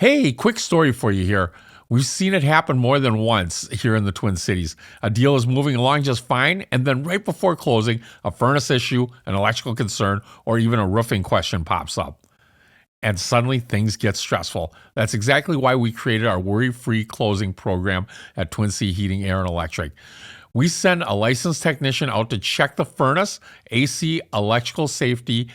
Hey, quick story for you here. We've seen it happen more than once here in the Twin Cities. A deal is moving along just fine, and then right before closing, a furnace issue, an electrical concern, or even a roofing question pops up. And suddenly things get stressful. That's exactly why we created our worry-free closing program at Twin City Heating, Air, and Electric. We send a licensed technician out to check the furnace, AC, electrical safety,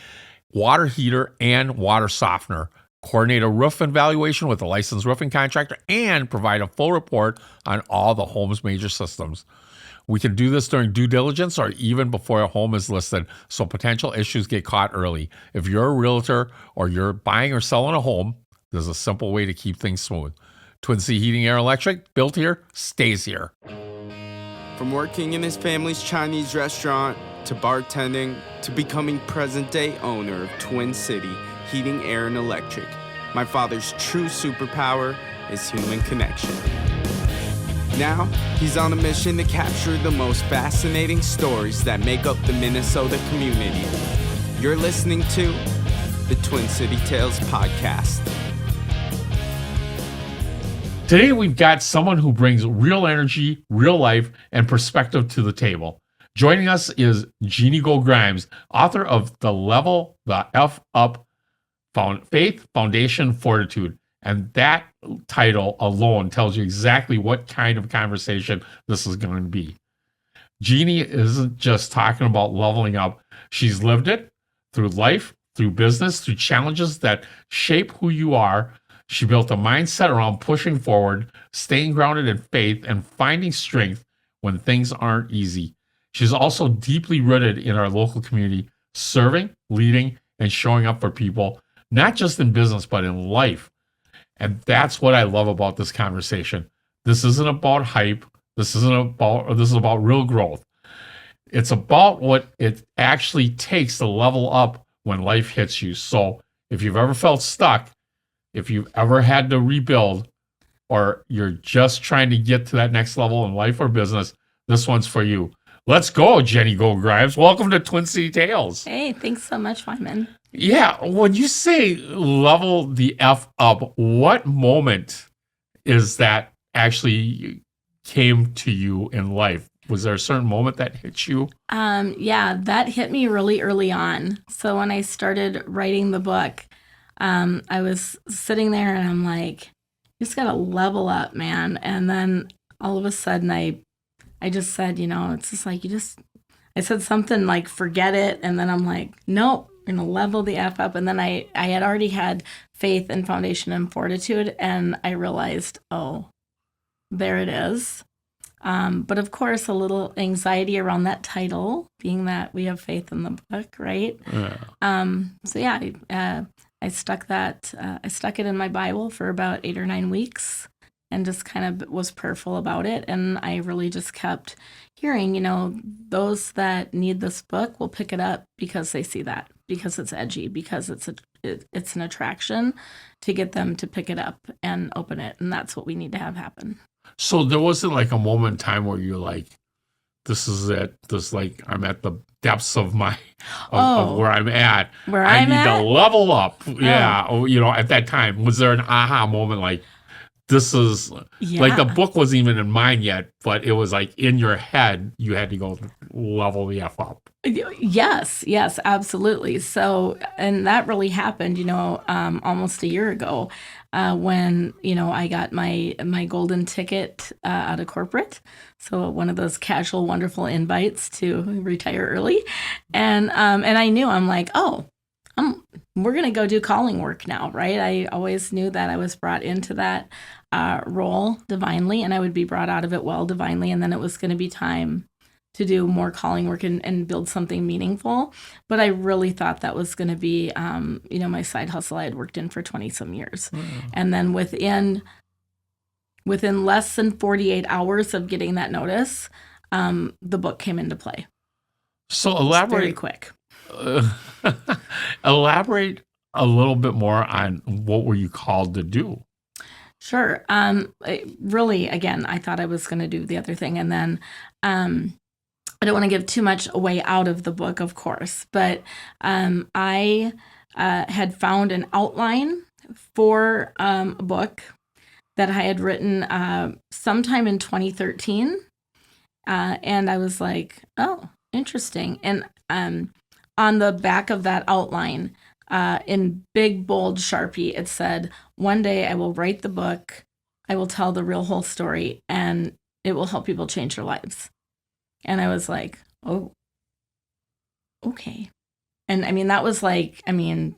water heater, and water softener, coordinate a roof evaluation with a licensed roofing contractor, and provide a full report on all the home's major systems. We can do this during due diligence or even before a home is listed, so potential issues get caught early. If you're a realtor or you're buying or selling a home, there's a simple way to keep things smooth. Twin City Heating, Air, Electric, built here, stays here. From working in his family's Chinese restaurant, to bartending, to becoming present-day owner of Twin City Heating, Air, and Electric, my father's true superpower is human connection. Now, he's on a mission to capture the most fascinating stories that make up the Minnesota community. You're listening to the Twin City Tales podcast. Today, we've got someone who brings real energy, real life, and perspective to the table. Joining us is Jeannie GO Grimes, author of The Level the F Up, Faith, Foundation, Fortitude. And that title alone tells you exactly what kind of conversation this is going to be. Jeannie isn't just talking about leveling up. She's lived it through life, through business, through challenges that shape who you are. She built a mindset around pushing forward, staying grounded in faith, and finding strength when things aren't easy. She's also deeply rooted in our local community, serving, leading, and showing up for people, not just in business, but in life. And that's what I love about this conversation. This isn't about hype. This is about real growth. It's about what it actually takes to level up when life hits you. So if you've ever felt stuck, if you've ever had to rebuild, or you're just trying to get to that next level in life or business, this one's for you. Let's go, Jeannie GO Grimes. Welcome to Twin City Tales. Hey, thanks so much, Wymond. Yeah, when you say level the F up, what moment is that actually came to you in life? Was there a certain moment that hit you? Yeah, that hit me really early on. So when I started writing the book, I was sitting there and I'm like, you just got to level up, man. And then all of a sudden I just said, it's just like I said something like, forget it. And then I'm like, nope, I'm going to level the F up. And then I had already had faith and foundation and fortitude. And I realized, oh, there it is. But of course, a little anxiety around that title, being that we have faith in the book, right? Yeah. I stuck it in my Bible for about 8 or 9 weeks and just kind of was prayerful about it. And I really just kept hearing, those that need this book will pick it up because they see that, because it's edgy, because it's an attraction to get them to pick it up and open it. And that's what we need to have happen. So there wasn't like a moment in time where you're like, this is it. This like I'm at the depths of my of where I'm at. I need to level up. Oh. Yeah. At that time, was there an aha moment like this is like the book wasn't even in mind yet, but it was like in your head, you had to go level the F up. Yes, absolutely. So, and that really happened, almost a year ago when, I got my golden ticket out of corporate. So one of those casual, wonderful invites to retire early. And I knew, I'm like, we're going to go do calling work now, right? I always knew that I was brought into that role divinely, and I would be brought out of it divinely. And then it was going to be time to do more calling work and build something meaningful. But I really thought that was going to be, my side hustle I had worked in for 20 some years. And then within less than 48 hours of getting that notice, the book came into play. So elaborate. Very quick. Elaborate a little bit more on what were you called to do? Sure. Really, again, I thought I was going to do the other thing. And then I don't want to give too much away out of the book, of course, but I had found an outline for a book that I had written sometime in 2013. And I was like, oh, interesting. And on the back of that outline, in big, bold Sharpie, it said, one day I will write the book, I will tell the real whole story, and it will help people change their lives. And I was like, oh, okay. And I mean, that was like, I mean,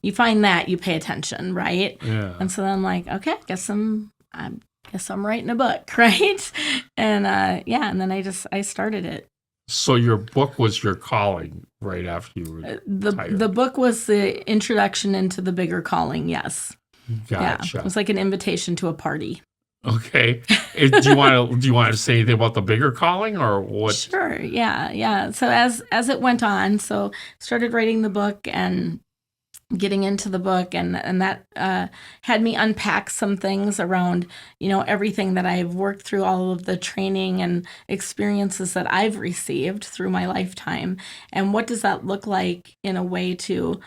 you find that, you pay attention, right? Yeah. And so then I'm like, okay, I guess I'm writing a book, right? And and then I started it. So your book was your calling right after you were retired. The book was the introduction into the bigger calling, yes. Gotcha. Yeah. It was like an invitation to a party. Okay. Do you want to say anything about the bigger calling or what? Sure. Yeah. So as it went on, so started writing the book and getting into the book, and that had me unpack some things around, everything that I've worked through, all of the training and experiences that I've received through my lifetime, and what does that look like in a way to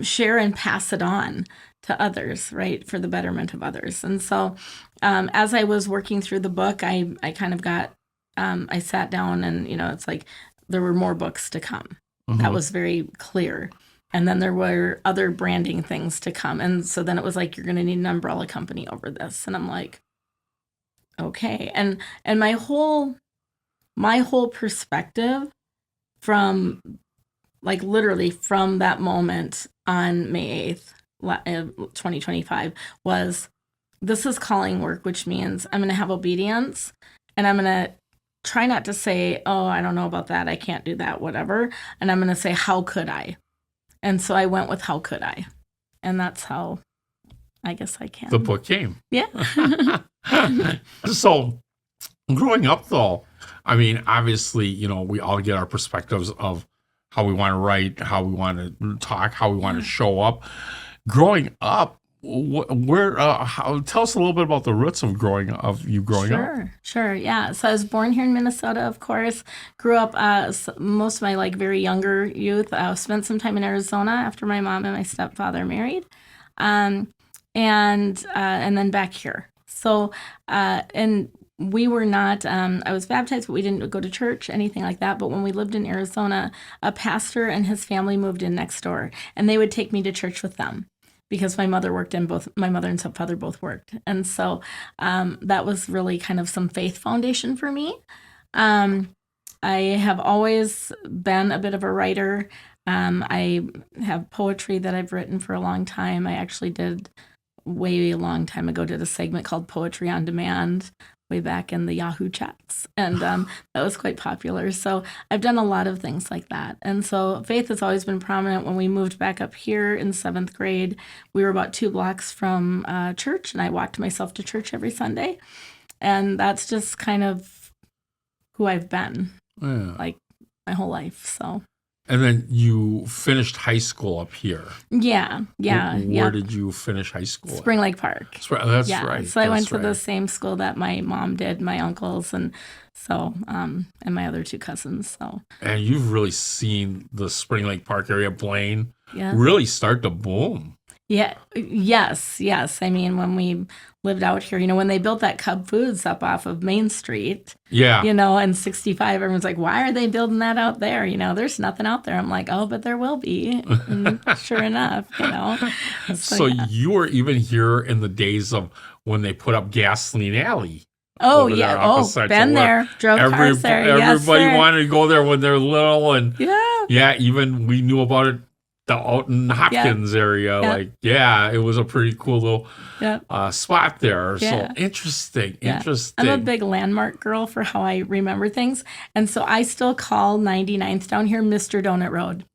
share and pass it on to others, right, for the betterment of others. And so as I was working through the book, I kind of got, I sat down and, it's like there were more books to come. Mm-hmm. That was very clear. And then there were other branding things to come. And so then it was like, you're going to need an umbrella company over this. And I'm like, okay. And my whole perspective from like literally from that moment on May 8th, 2025 was, this is calling work, which means I'm going to have obedience, and I'm going to try not to say, oh, I don't know about that, I can't do that, whatever. And I'm going to say, how could I? And so I went with how could I? And that's how I guess I can. The book came. Yeah. So growing up, though, I mean, obviously, we all get our perspectives of how we want to write, how we want to talk, how we want to show up. Growing up, tell us a little bit about the roots of you growing up. Sure. Yeah. So I was born here in Minnesota, of course. Grew up most of my very younger youth. Spent some time in Arizona after my mom and my stepfather married, and then back here. So and we were not. I was baptized, but we didn't go to church, anything like that. But when we lived in Arizona, a pastor and his family moved in next door, and they would take me to church with them, because my mother and stepfather both worked. And so that was really kind of some faith foundation for me. I have always been a bit of a writer. I have poetry that I've written for a long time. I actually did way a long time ago, did a segment called Poetry on Demand way back in the Yahoo chats. And that was quite popular. So I've done a lot of things like that. And so faith has always been prominent. When we moved back up here in 7th grade, we were about 2 blocks from church, and I walked myself to church every Sunday. And that's just kind of who I've been, like my whole life. So. And then you finished high school up here. Yeah. Where did you finish high school? Spring Lake Park. That's right. So I went to the same school that my mom did, my uncles, and so and my other 2 cousins. So. And you've really seen the Spring Lake Park area, Blaine, really start to boom. Yeah. Yes. I mean, when we lived out here, when they built that Cub Foods up off of Main Street, and 65, everyone's like, why are they building that out there? There's nothing out there. I'm like, oh, but there will be. And sure enough, So you were even here in the days of when they put up Gasoline Alley. Oh, yeah. Been there. Drove cars there. Everybody wanted to go there when they're little. And even we knew about it out in Hopkins area. It was a pretty cool little spot there. So interesting. I'm a big landmark girl for how I remember things. And so I still call 99th down here Mr. Donut Road.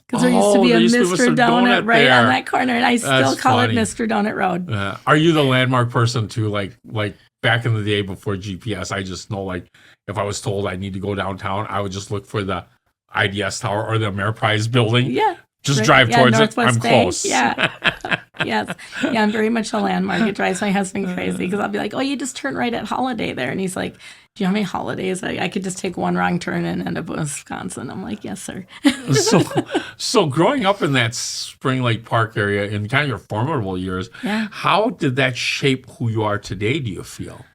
Because there used to be a Mr. Donut right on that corner, and I still call it Mr. Donut Road. Are you the landmark person too? Like back in the day before GPS, I just know if I was told I need to go downtown, I would just look for the IDS Tower or the Ameriprise building. Yeah. Just drive towards it. I'm Northwest Bay. close. Yeah. Yes. Yeah, I'm very much a landmark. It drives my husband crazy because I'll be like, oh, you just turn right at Holiday there. And he's like, do you know how many holidays? I could just take one wrong turn and end up in Wisconsin. I'm like, yes, sir. So growing up in that Spring Lake Park area in kind of your formidable years, how did that shape who you are today, do you feel?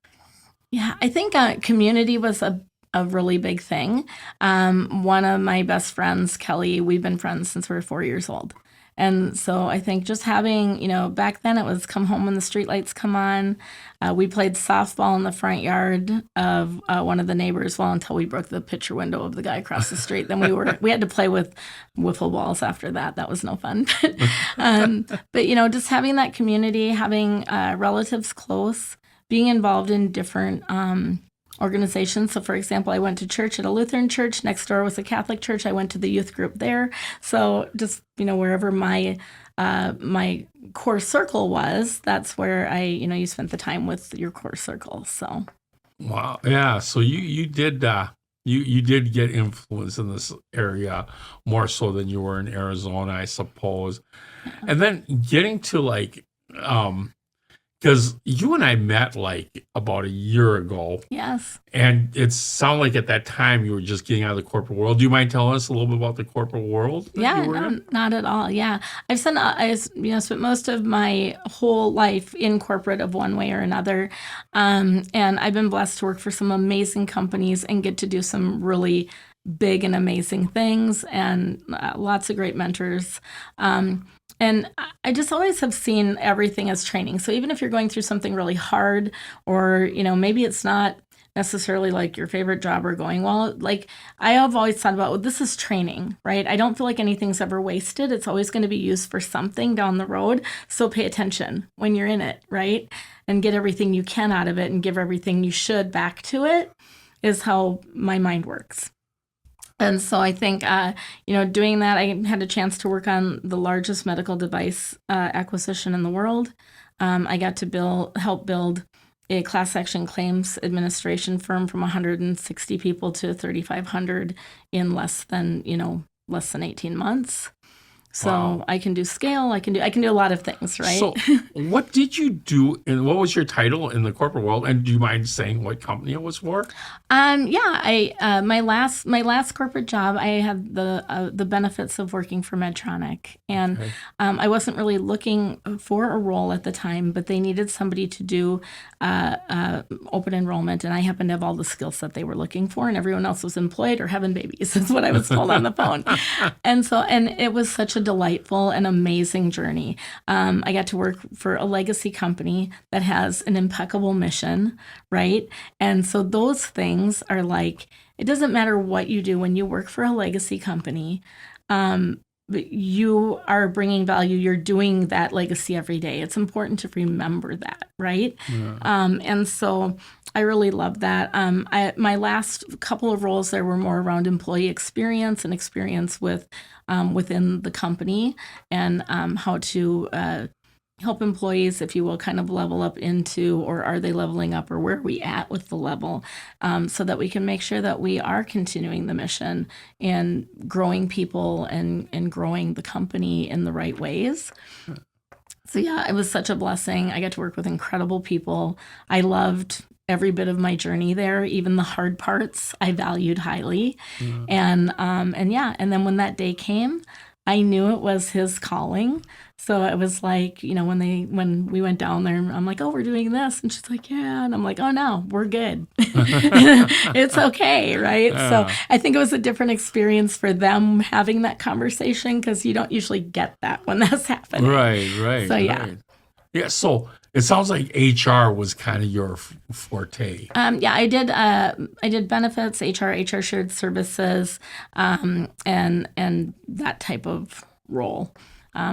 Yeah, I think community was a really big thing. One of my best friends, Kelly, we've been friends since we were 4 years old. And so I think just having, back then it was come home when the streetlights come on. We played softball in the front yard of one of the neighbors, until we broke the picture window of the guy across the street. Then we had to play with wiffle balls after that. That was no fun. But just having that community, having relatives close, being involved in different organizations. So, for example, I went to church at a Lutheran church. Next door was a Catholic church. I went to the youth group there. So just, wherever my core circle was, that's where you spent the time with your core circle. So. Wow. Yeah. So you did you did get influence in this area more so than you were in Arizona, I suppose. Yeah. And then getting to because you and I met about a year ago. Yes. And it sounded like at that time you were just getting out of the corporate world. Do you mind telling us a little bit about the corporate world? Yeah, no, not at all. Yeah. I spent most of my whole life in corporate of one way or another. And I've been blessed to work for some amazing companies and get to do some really big and amazing things and lots of great mentors. And I just always have seen everything as training. So even if you're going through something really hard or, maybe it's not necessarily like your favorite job or going well, I have always thought about, this is training, right? I don't feel like anything's ever wasted. It's always going to be used for something down the road. So pay attention when you're in it, right? And get everything you can out of it and give everything you should back to it is how my mind works. And so I think, doing that, I had a chance to work on the largest medical device acquisition in the world. I got to help build a class action claims administration firm from 160 people to 3,500 in less than 18 months. So wow. I can do scale. I can do a lot of things, right? So what did you do and what was your title in the corporate world? And do you mind saying what company it was for? My last corporate job, I had the benefits of working for Medtronic. And okay. I wasn't really looking for a role at the time, but they needed somebody to do open enrollment. And I happened to have all the skill set they were looking for, and everyone else was employed or having babies. That's what I was told on the phone. And it was such a delightful and amazing journey. I got to work for a legacy company that has an impeccable mission, right? And so those things are it doesn't matter what you do when you work for a legacy company, but you are bringing value. You're doing that legacy every day. It's important to remember that, right? Yeah. And so I really love that. My last couple of roles there were more around employee experience and experience with within the company and how to help employees, if you will, kind of level up into, or are they leveling up, or where are we at with the level, so that we can make sure that we are continuing the mission and growing people and growing the company in the right ways. So yeah, it was such a blessing. I got to work with incredible people. I loved every bit of my journey there, even the hard parts I valued highly. Mm. And then when that day came, I knew it was his calling. So it was when we went down there, I'm like, oh, we're doing this. And she's like, yeah. And I'm like, oh, no, we're good. It's okay, right? Yeah. So I think it was a different experience for them having that conversation because you don't usually get that when that's happening. Right. So, yeah. Right. Yeah, so it sounds like HR was kind of your forte. Yeah, I did benefits, HR shared services, and that type of role.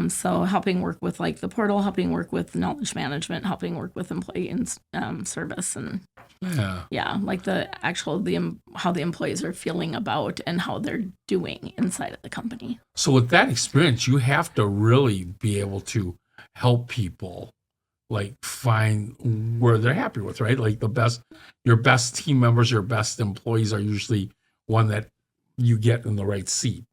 So helping work with the portal, helping work with knowledge management, helping work with employee service, and how the employees are feeling about and how they're doing inside of the company. So with that experience, you have to really be able to help people find where they're happy with, right? Your best team members, your best employees are usually one that you get in the right seat.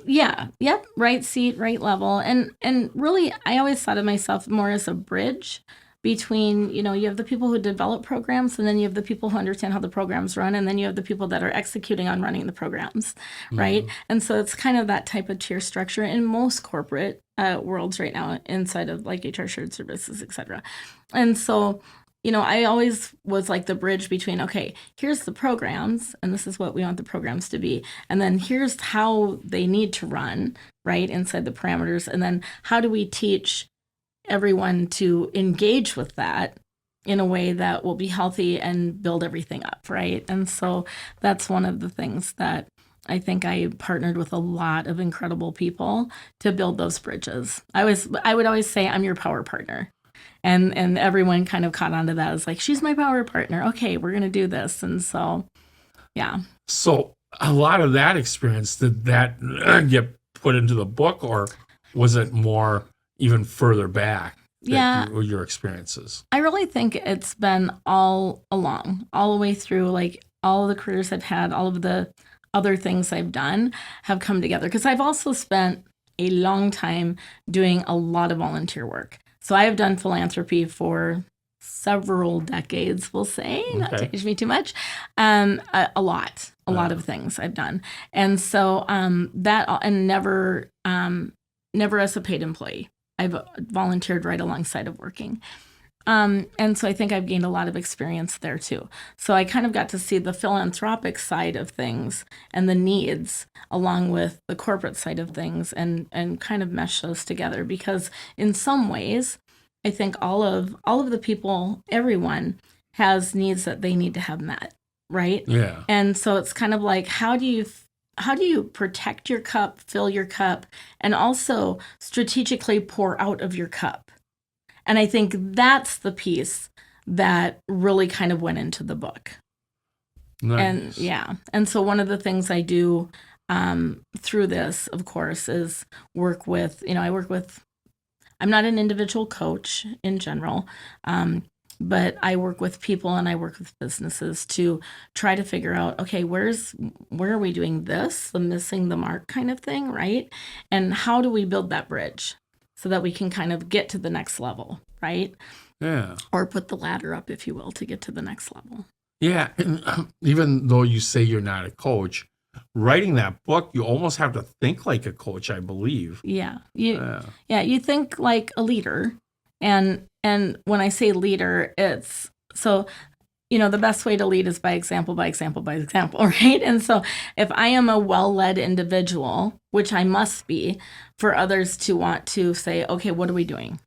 Yeah. Yep. Right seat, right level. And really, I always thought of myself more as a bridge between, you have the people who develop programs, and then you have the people who understand how the programs run, and then you have the people that are executing on running the programs, right? And so it's kind of that type of tier structure in most corporate worlds right now inside of like HR shared services, et cetera. And so, I always was like the bridge between, okay, here's the programs, and this is what we want the programs to be. And then here's how they need to run, right, inside the parameters. And then how do we teach everyone to engage with that in a way that will be healthy and build everything up, right? And so that's one of the things that I think I partnered with a lot of incredible people to build those bridges. I would always say, I'm your power partner. And everyone kind of caught on to that. It's like, she's my power partner. Okay, we're going to do this. And so, yeah. So a lot of that experience, did that get put into the book, or was it more even further back? Your experiences? I really think it's been all along, all the way through, like all of the careers I've had, all of the other things I've done have come together. Because I've also spent a long time doing a lot of volunteer work. So I have done philanthropy for several decades, we'll say, not to age me too much. A lot of things I've done. And so never as a paid employee. I've volunteered right alongside of working. And so I think I've gained a lot of experience there too. So I kind of got to see the philanthropic side of things and the needs along with the corporate side of things, and kind of mesh those together, because in some ways, I think all of the people, everyone has needs that they need to have met, right? Yeah. And so it's kind of like, how do you protect your cup, fill your cup, and also strategically pour out of your cup? And I think that's the piece that really kind of went into the book. Nice. And so one of the things I do through this, of course, is work with, I'm not an individual coach in general, but I work with people and I work with businesses to try to figure out, okay, where are we doing this, the missing the mark kind of thing, right? And how do we build that bridge so that we can kind of get to the next level, right? Yeah. Or put the ladder up, if you will, to get to the next level. Yeah. And even though you say you're not a coach, writing that book, you almost have to think like a coach, I believe. Yeah. You think like a leader. And when I say leader, it's so, the best way to lead is by example, right? And so if I am a well-led individual, which I must be, for others to want to say, okay, what are we doing?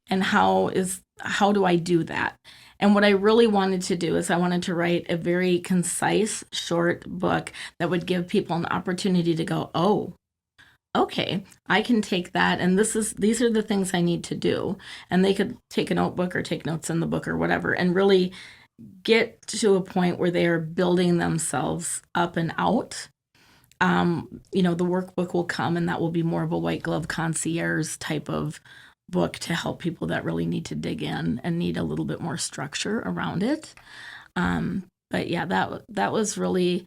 And how do I do that? And what I really wanted to do is I wanted to write a very concise, short book that would give people an opportunity to go, oh, okay, I can take that, and these are the things I need to do. And they could take a notebook or take notes in the book or whatever, and really get to a point where they are building themselves up and out. The workbook will come, and that will be more of a white glove concierge type of book to help people that really need to dig in and need a little bit more structure around it. But yeah, that was really,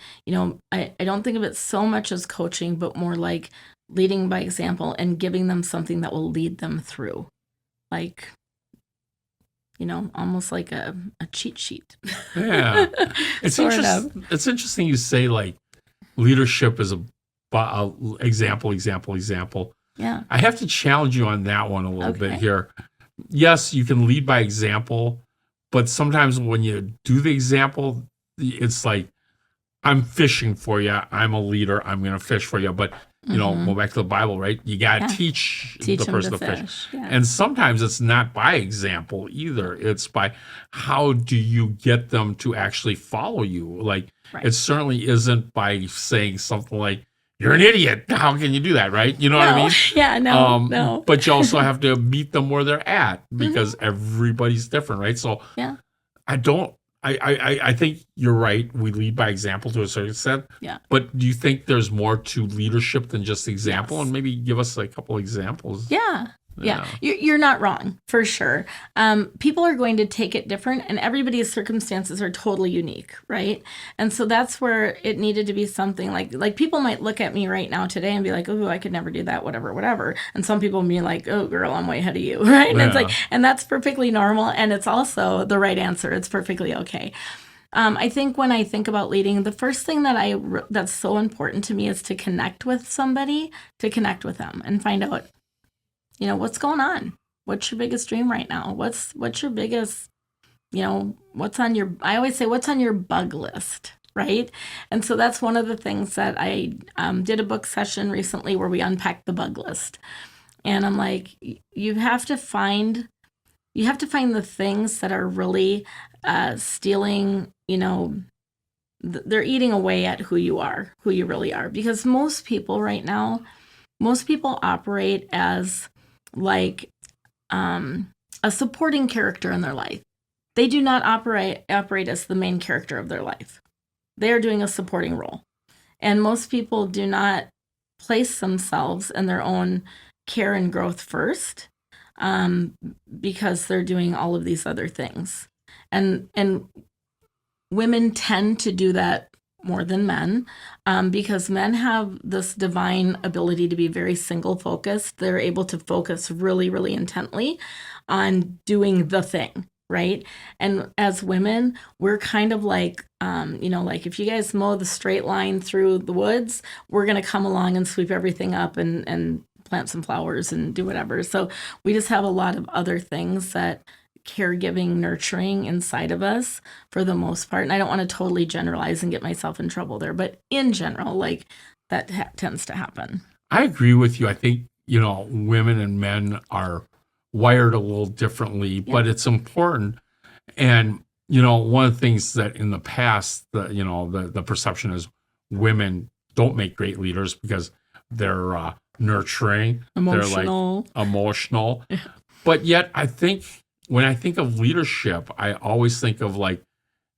I don't think of it so much as coaching, but more like leading by example and giving them something that will lead them through, like, almost like a cheat sheet. Yeah. It's interesting. It's interesting you say like leadership is a example. Yeah. I have to challenge you on that one a little bit here. Yes, you can lead by example, but sometimes when you do the example, it's like, I'm fishing for you. I'm a leader. I'm going to fish for you. But, go back to the Bible, right? You got to teach the person to fish. Yeah. And sometimes it's not by example either. It's by how do you get them to actually follow you? Like, It certainly isn't by saying something like, you're an idiot. How can you do that, right? You know what I mean? Yeah, no. But you also have to meet them where they're at, because everybody's different, right? So yeah. I think you're right. We lead by example to a certain extent. Yeah. But do you think there's more to leadership than just example? Yes. And maybe give us a couple examples. Yeah. Yeah. You're not wrong, for sure. People are going to take it different, and everybody's circumstances are totally unique, right? And so that's where it needed to be something like people might look at me right now today and be like, oh, I could never do that, whatever, whatever. And some people be like, oh, girl, I'm way ahead of you, right? And it's like, and that's perfectly normal, and it's also the right answer. It's perfectly okay. I think when I think about leading, the first thing that's so important to me is to connect with somebody, to connect with them and find out, what's going on? What's your biggest dream right now? What's your biggest, what's on your, I always say, what's on your bug list, right? And so that's one of the things that I did a book session recently where we unpacked the bug list. And I'm like, you have to find the things that are really stealing, they're eating away at who you really are. Because most people right now, operate as like a supporting character in their life. They do not operate as the main character of their life. They are doing a supporting role. And most people do not place themselves in their own care and growth first because they're doing all of these other things. And women tend to do that more than men because men have this divine ability to be very single focused. They're able to focus really, really intently on doing the thing, right? And as women, we're kind of like, like if you guys mow the straight line through the woods, we're going to come along and sweep everything up and plant some flowers and do whatever. So we just have a lot of other things that caregiving, nurturing inside of us for the most part. And I don't want to totally generalize and get myself in trouble there, but in general, like that tends to happen. I agree with you. I think, women and men are wired a little differently, but it's important. And, one of the things that in the past, the perception is women don't make great leaders because they're nurturing, emotional. They're like emotional. But yet I think when I think of leadership, I always think of like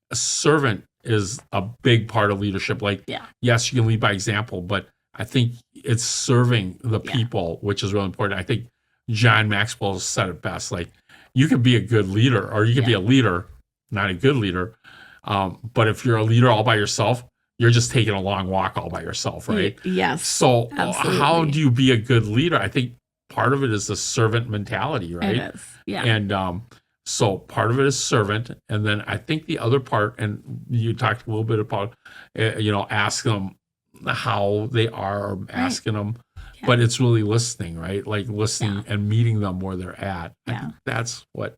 a servant is a big part of leadership. Like, yes, you can lead by example, but I think it's serving the people, which is really important. I think John Maxwell said it best. Like, you can be a good leader or you can be a leader, not a good leader. But if you're a leader all by yourself, you're just taking a long walk all by yourself, right? Yes. So absolutely. How do you be a good leader? I think part of it is the servant mentality, right? It is, yeah. And so part of it is servant, and then I think the other part, and you talked a little bit about, ask them how they are, asking them, but it's really listening, right? Like listening and meeting them where they're at. I think that's what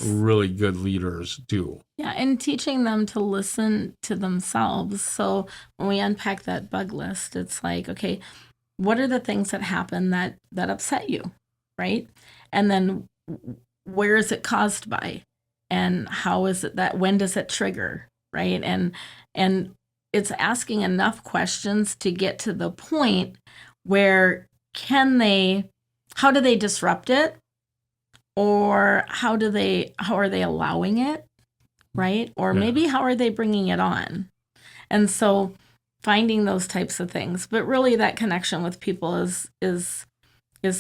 really good leaders do. Yeah, and teaching them to listen to themselves. So when we unpack that bug list, it's like, okay, what are the things that happen that upset you, right? And then where is it caused by? And how is it when does it trigger, right? And it's asking enough questions to get to the point where how do they disrupt it? Or how are they allowing it, right? Or maybe how are they bringing it on? And so finding those types of things, but really that connection with people is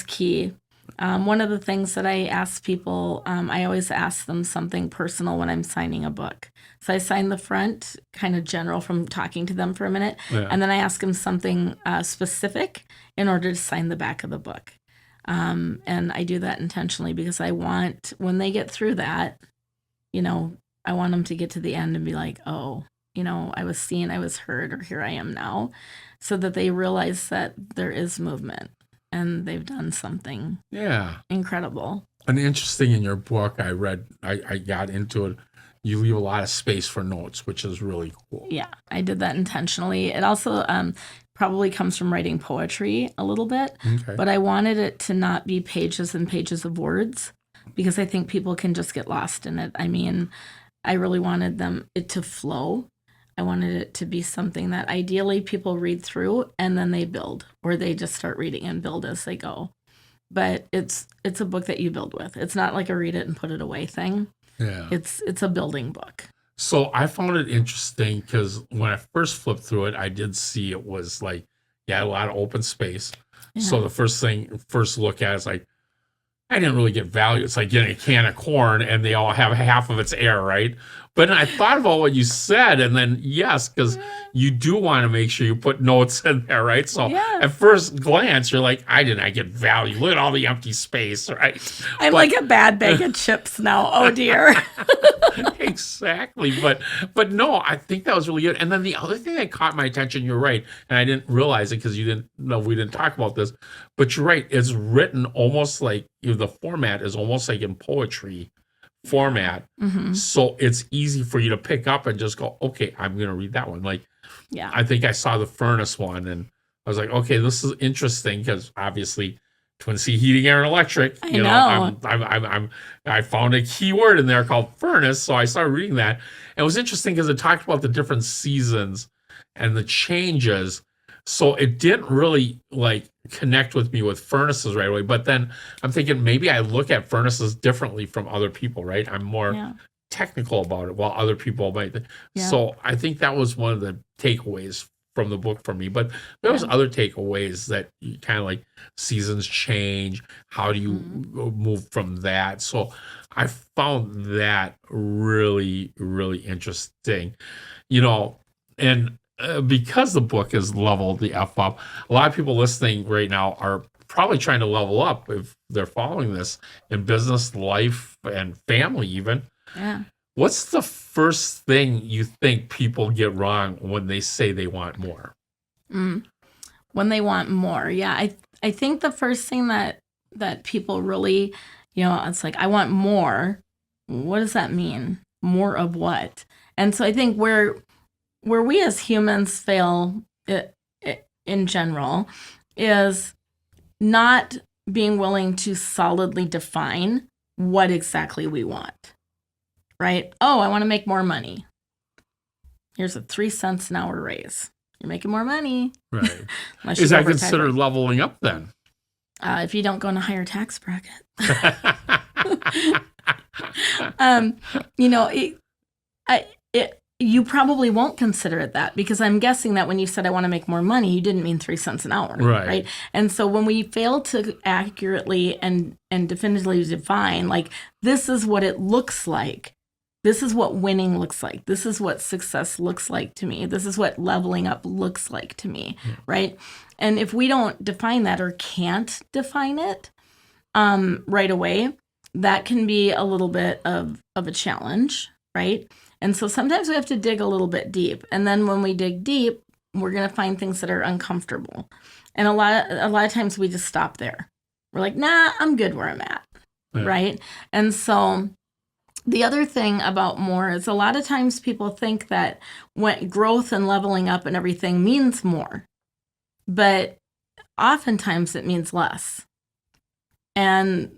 key. One of the things that I ask people, I always ask them something personal when I'm signing a book. So I sign the front, kind of general from talking to them for a minute, and then I ask them something specific in order to sign the back of the book. And I do that intentionally because I want, when they get through that, I want them to get to the end and be like, oh, I was seen, I was heard, or here I am now, so that they realize that there is movement and they've done something incredible. And interesting, in your book, I read, I got into it, you leave a lot of space for notes, which is really cool. Yeah, I did that intentionally. It also probably comes from writing poetry a little bit, but I wanted it to not be pages and pages of words because I think people can just get lost in it. I mean, I really wanted it to flow. I wanted it to be something that ideally people read through and then they build, or they just start reading and build as they go. But it's a book that you build with. It's not like a read it and put it away thing. Yeah. It's a building book. So I found it interesting because when I first flipped through it, I did see it was like, a lot of open space. Yeah. So the first look at is like, I didn't really get value. It's like getting a can of corn and they all have half of its air, right? But I thought about what you said, and then yes, because you do want to make sure you put notes in there, right? So Yes. at first glance, you're like, I did not get value. Look at all the empty space, right? I'm But- like a bad bag of chips now. Oh dear. exactly. But no, I think that was really good. And then the other thing that caught my attention, you're right, and I didn't realize it because you didn't know we didn't talk about this, but you're right. It's written almost like the format is almost like in poetry format. Hmm. So it's easy for you to pick up and just go, okay, I'm gonna read that one. Like Yeah. I think I saw the furnace one and I was like, okay, this is interesting because obviously Twin Sea Heating, Air, and Electric. I You know. I found a key word in there called furnace, so I started reading that. And it was interesting because it talked about the different seasons and the changes. So it didn't really like connect with me with furnaces right away. But then I'm thinking maybe I look at furnaces differently from other people, right? I'm more Yeah. technical about it while other people might. Yeah. So I think that was one of the takeaways from the book for me. But there was Yeah. other takeaways that you kind of like seasons change. How do you move from that? So I found that really, really interesting. And because the book is Level the F Up, a lot of people listening right now are probably trying to level up if they're following this in business, life, and family even. Yeah. What's the first thing you think people get wrong when they say they want more? When they want more. Yeah. I think the first thing that people really, it's like, I want more. What does that mean? More of what? And so I think where we as humans fail in general is not being willing to solidly define what exactly we want, right? Oh, I want to make more money. Here's a 3 cents an hour raise. You're making more money. Right. Unless you Is that overtime considered it. leveling up then? If you don't go in a higher tax bracket. You probably won't consider it that because I'm guessing that when you said I want to make more money, you didn't mean 3 cents an hour, Right. And so when we fail to accurately and definitively define, like, this is what it looks like. This is what winning looks like. This is what success looks like to me. This is what leveling up looks like to me, right? And if we don't define that or can't define it right away, that can be a little bit of a challenge, right? And so sometimes we have to dig a little bit deep. And then when we dig deep, we're going to find things that are uncomfortable. And a lot of times we just stop there. We're like, nah, I'm good where I'm at, right? And so the other thing about more is a lot of times people think that when growth and leveling up and everything means more, but oftentimes it means less. And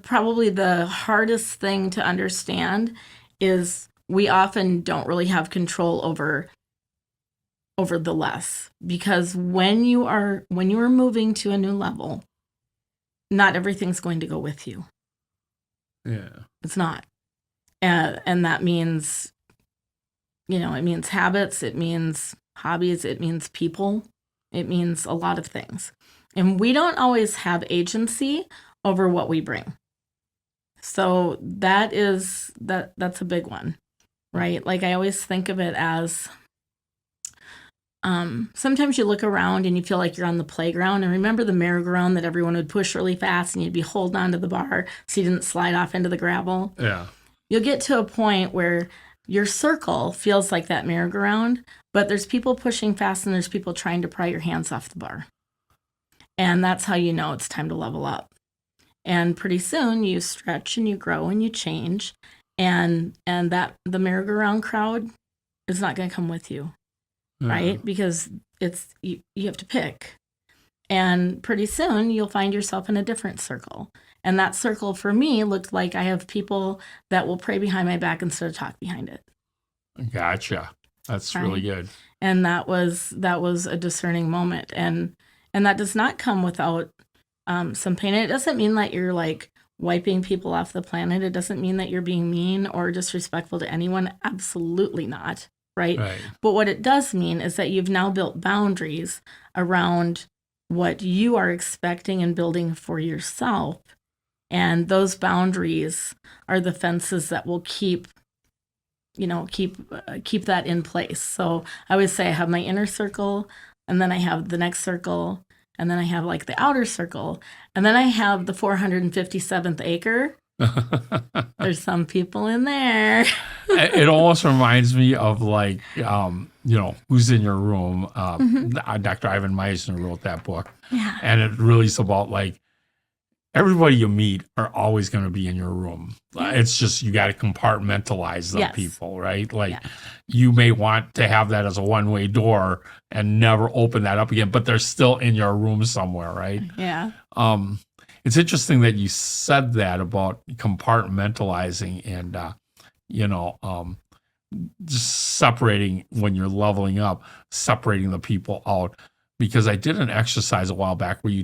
probably the hardest thing to understand is we often don't really have control over the less, because when you are moving to a new level, not everything's going to go with you. Yeah. It's not. And that means, it means habits, it means hobbies, it means people, it means a lot of things. And we don't always have agency over what we bring. So that's a big one, right? Like, I always think of it as sometimes you look around and you feel like you're on the playground, and remember the merry-go-round that everyone would push really fast and you'd be holding onto the bar so you didn't slide off into the gravel. Yeah. You'll get to a point where your circle feels like that merry-go-round, but there's people pushing fast and there's people trying to pry your hands off the bar. And that's how you know it's time to level up. And pretty soon you stretch and you grow and you change, and that the merry-go-round crowd is not going to come with you, right? Because it's you have to pick. And pretty soon you'll find yourself in a different circle. And that circle for me looked like I have people that will pray behind my back instead of talk behind it. Gotcha. That's Right. really good. And that was a discerning moment. And that does not come without some pain. And it doesn't mean that you're like wiping people off the planet. It doesn't mean that you're being mean or disrespectful to anyone. Absolutely not. Right. Right. But what it does mean is that you've now built boundaries around what you are expecting and building for yourself. And those boundaries are the fences that will keep that in place. So I always say I have my inner circle, and then I have the next circle, and then I have like the outer circle, and then I have the 457th acre. There's some people in there. It almost reminds me of like, Who's in Your Room? Dr. Ivan Meisner wrote that book. Yeah. And it really is about like, everybody you meet are always going to be in your room. It's just, you got to compartmentalize the people, right? Like you may want to have that as a one-way door and never open that up again, but they're still in your room somewhere, right? Yeah. It's interesting that you said that about compartmentalizing and, just separating when you're leveling up, separating the people out. Because I did an exercise a while back where you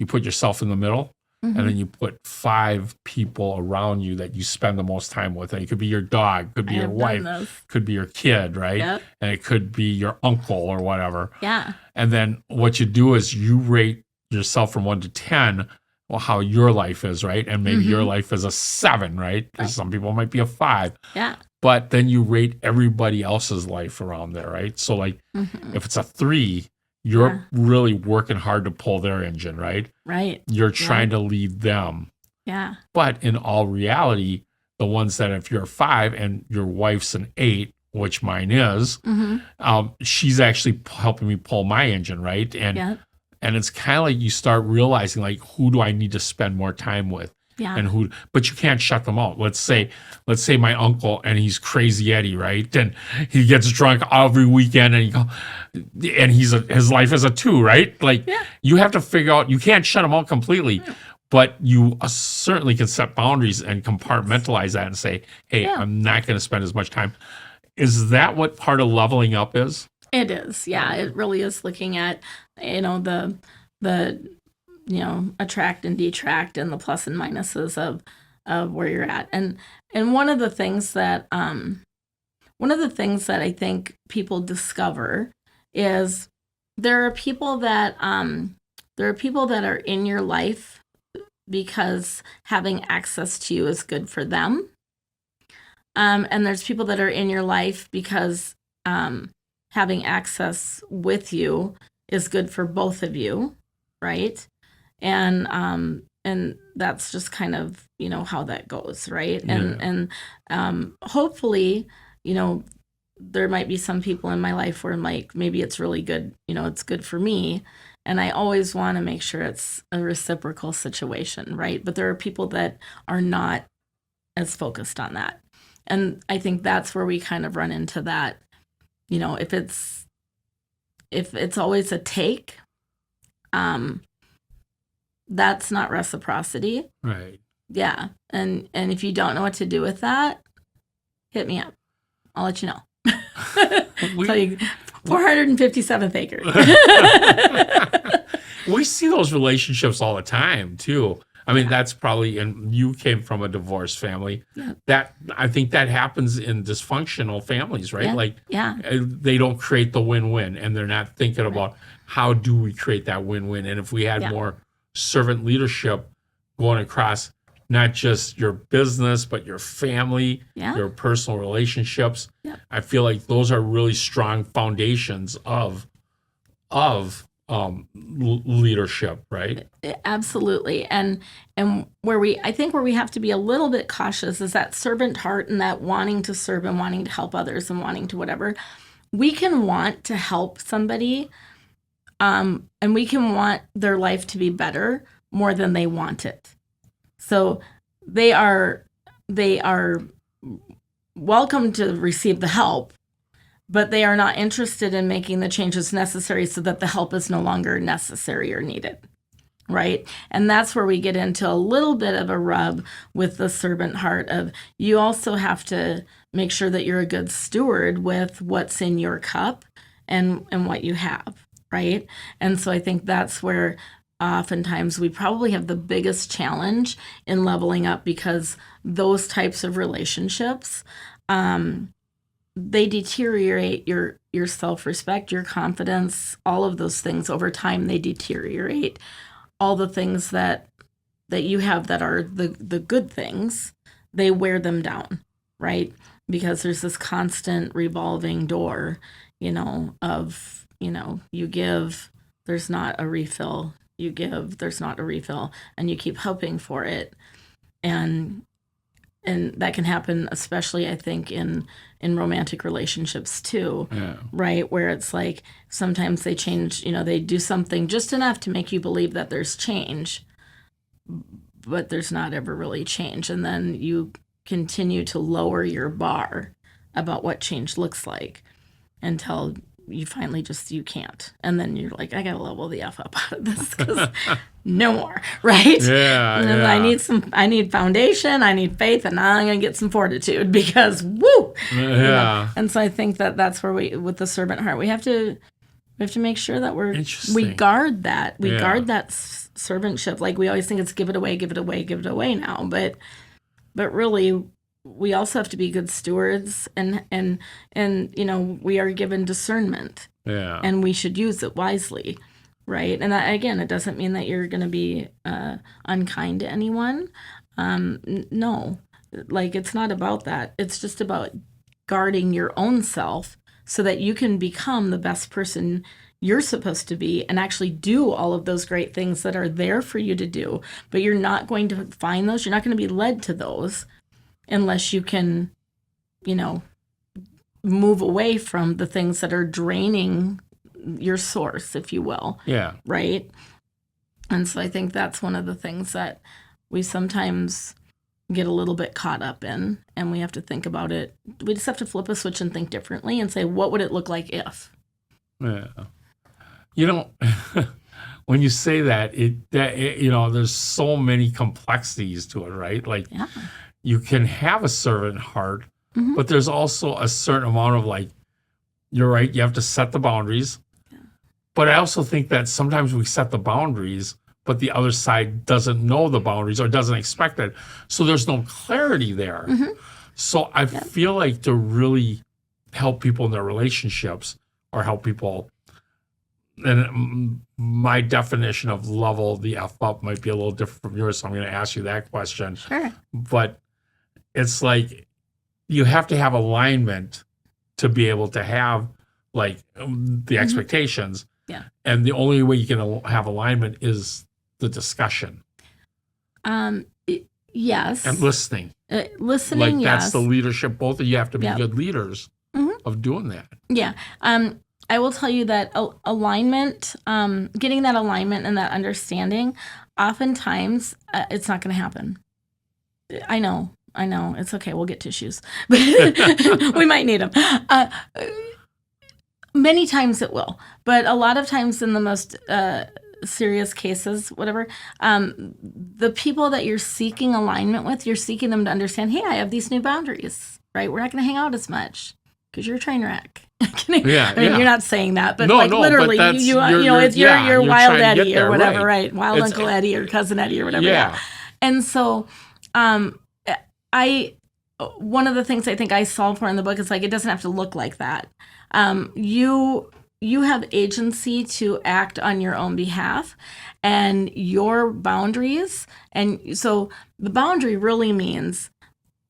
put yourself in the middle, and then you put 5 people around you that you spend the most time with. And it could be your dog, could be your wife, could be your kid, right? Yep. And it could be your uncle or whatever. Yeah. And then what you do is you rate yourself from 1 to 10, how your life is, right? And maybe your life is a 7, right? Because some people might be a 5. Yeah. But then you rate everybody else's life around there, right? So like if it's a 3, you're really working hard to pull their engine, right? Right. You're trying to lead them. Yeah. But in all reality, the ones that if you're a 5 and your wife's an 8, which mine is, she's actually helping me pull my engine, right? And it's kind of like you start realizing like, who do I need to spend more time with? Yeah. And but you can't shut them out. Let's say my uncle, and he's Crazy Eddie, right? And he gets drunk every weekend, and his life is a 2, right? Like you have to figure out, you can't shut him out completely, but you certainly can set boundaries and compartmentalize that and say, hey, I'm not going to spend as much time. Is that what part of leveling up is? It is. Yeah, it really is looking at, the attract and detract and the plus and minuses of where you're at. And one of the things that I think people discover is there are people that are in your life because having access to you is good for them. And there's people that are in your life because having access with you is good for both of you, right? And that's just kind of, how that goes, right? And hopefully, there might be some people in my life where like maybe it's really good, it's good for me. And I always want to make sure it's a reciprocal situation, right? But there are people that are not as focused on that. And I think that's where we kind of run into that, if it's always a take, that's not reciprocity. Right. Yeah. And if you don't know what to do with that, hit me up. I'll let you know. Tell you 457th acre. We see those relationships all the time too. I mean, that's probably, and you came from a divorced family. Yeah. I think that happens in dysfunctional families, right? Yeah. Like, they don't create the win-win, and they're not thinking about how do we create that win-win. And if we had more servant leadership going across not just your business, but your family, your personal relationships, I feel like those are really strong foundations of leadership, right? Absolutely. And where we have to be a little bit cautious is that servant heart and that wanting to serve and wanting to help others and wanting to whatever. We can want to help somebody, and we can want their life to be better more than they want it. So they are welcome to receive the help, but they are not interested in making the changes necessary so that the help is no longer necessary or needed, right? And that's where we get into a little bit of a rub with the servant heart of you also have to make sure that you're a good steward with what's in your cup and what you have, right? And so I think that's where oftentimes we probably have the biggest challenge in leveling up, because those types of relationships they deteriorate your self-respect, your confidence, all of those things over time. They deteriorate all the things that you have that are the good things. They wear them down, right? Because there's this constant revolving door, of, you give, there's not a refill. You give, there's not a refill, and you keep hoping for it. And that can happen, especially, I think, in romantic relationships too, right? Where it's like sometimes they change, they do something just enough to make you believe that there's change, but there's not ever really change. And then you continue to lower your bar about what change looks like until you finally you can't. And then you're like, I got to level the F up out of this because no more, right? Yeah, and I need foundation, I need faith, and now I'm going to get some fortitude because woo! Yeah. And so I think that's where with the servant heart, we have to make sure that we guard that. We guard that servantship. Like we always think it's give it away now. But really, we also have to be good stewards, and we are given discernment, and we should use it wisely, right? And that, again, it doesn't mean that you're going to be unkind to anyone. No, like it's not about that. It's just about guarding your own self so that you can become the best person you're supposed to be and actually do all of those great things that are there for you to do. But you're not going to find those. You're not going to be led to those unless you can, move away from the things that are draining your source, if you will. Yeah. Right? And so I think that's one of the things that we sometimes get a little bit caught up in, and we have to think about it. We just have to flip a switch and think differently and say, what would it look like if? Yeah. When you say that, there's so many complexities to it, right? Like, you can have a servant heart, but there's also a certain amount of, like, you're right, you have to set the boundaries. Yeah. But I also think that sometimes we set the boundaries, but the other side doesn't know the boundaries or doesn't expect it. So there's no clarity there. So I feel like to really help people in their relationships or help people, and my definition of level the F up might be a little different from yours, so I'm going to ask you that question. Sure. But it's like you have to have alignment to be able to have, like, the expectations. Yeah. And the only way you can have alignment is the discussion. Yes. And listening. Listening, like, yes. that's the leadership. Both of you have to be good leaders of doing that. Yeah. I will tell you that alignment, getting that alignment and that understanding, oftentimes it's not going to happen. I know. It's okay. We'll get tissues. We might need them. Many times it will. But a lot of times in the most serious cases, whatever, the people that you're seeking alignment with, you're seeking them to understand, hey, I have these new boundaries, right? We're not going to hang out as much because you're a train wreck. You're not saying that, but literally, it's your wild Eddie or whatever, right? Wild Uncle Eddie or Cousin Eddie or whatever. Yeah. And so, one of the things I think I solve for in the book is, like, it doesn't have to look like that. You have agency to act on your own behalf and your boundaries. And so the boundary really means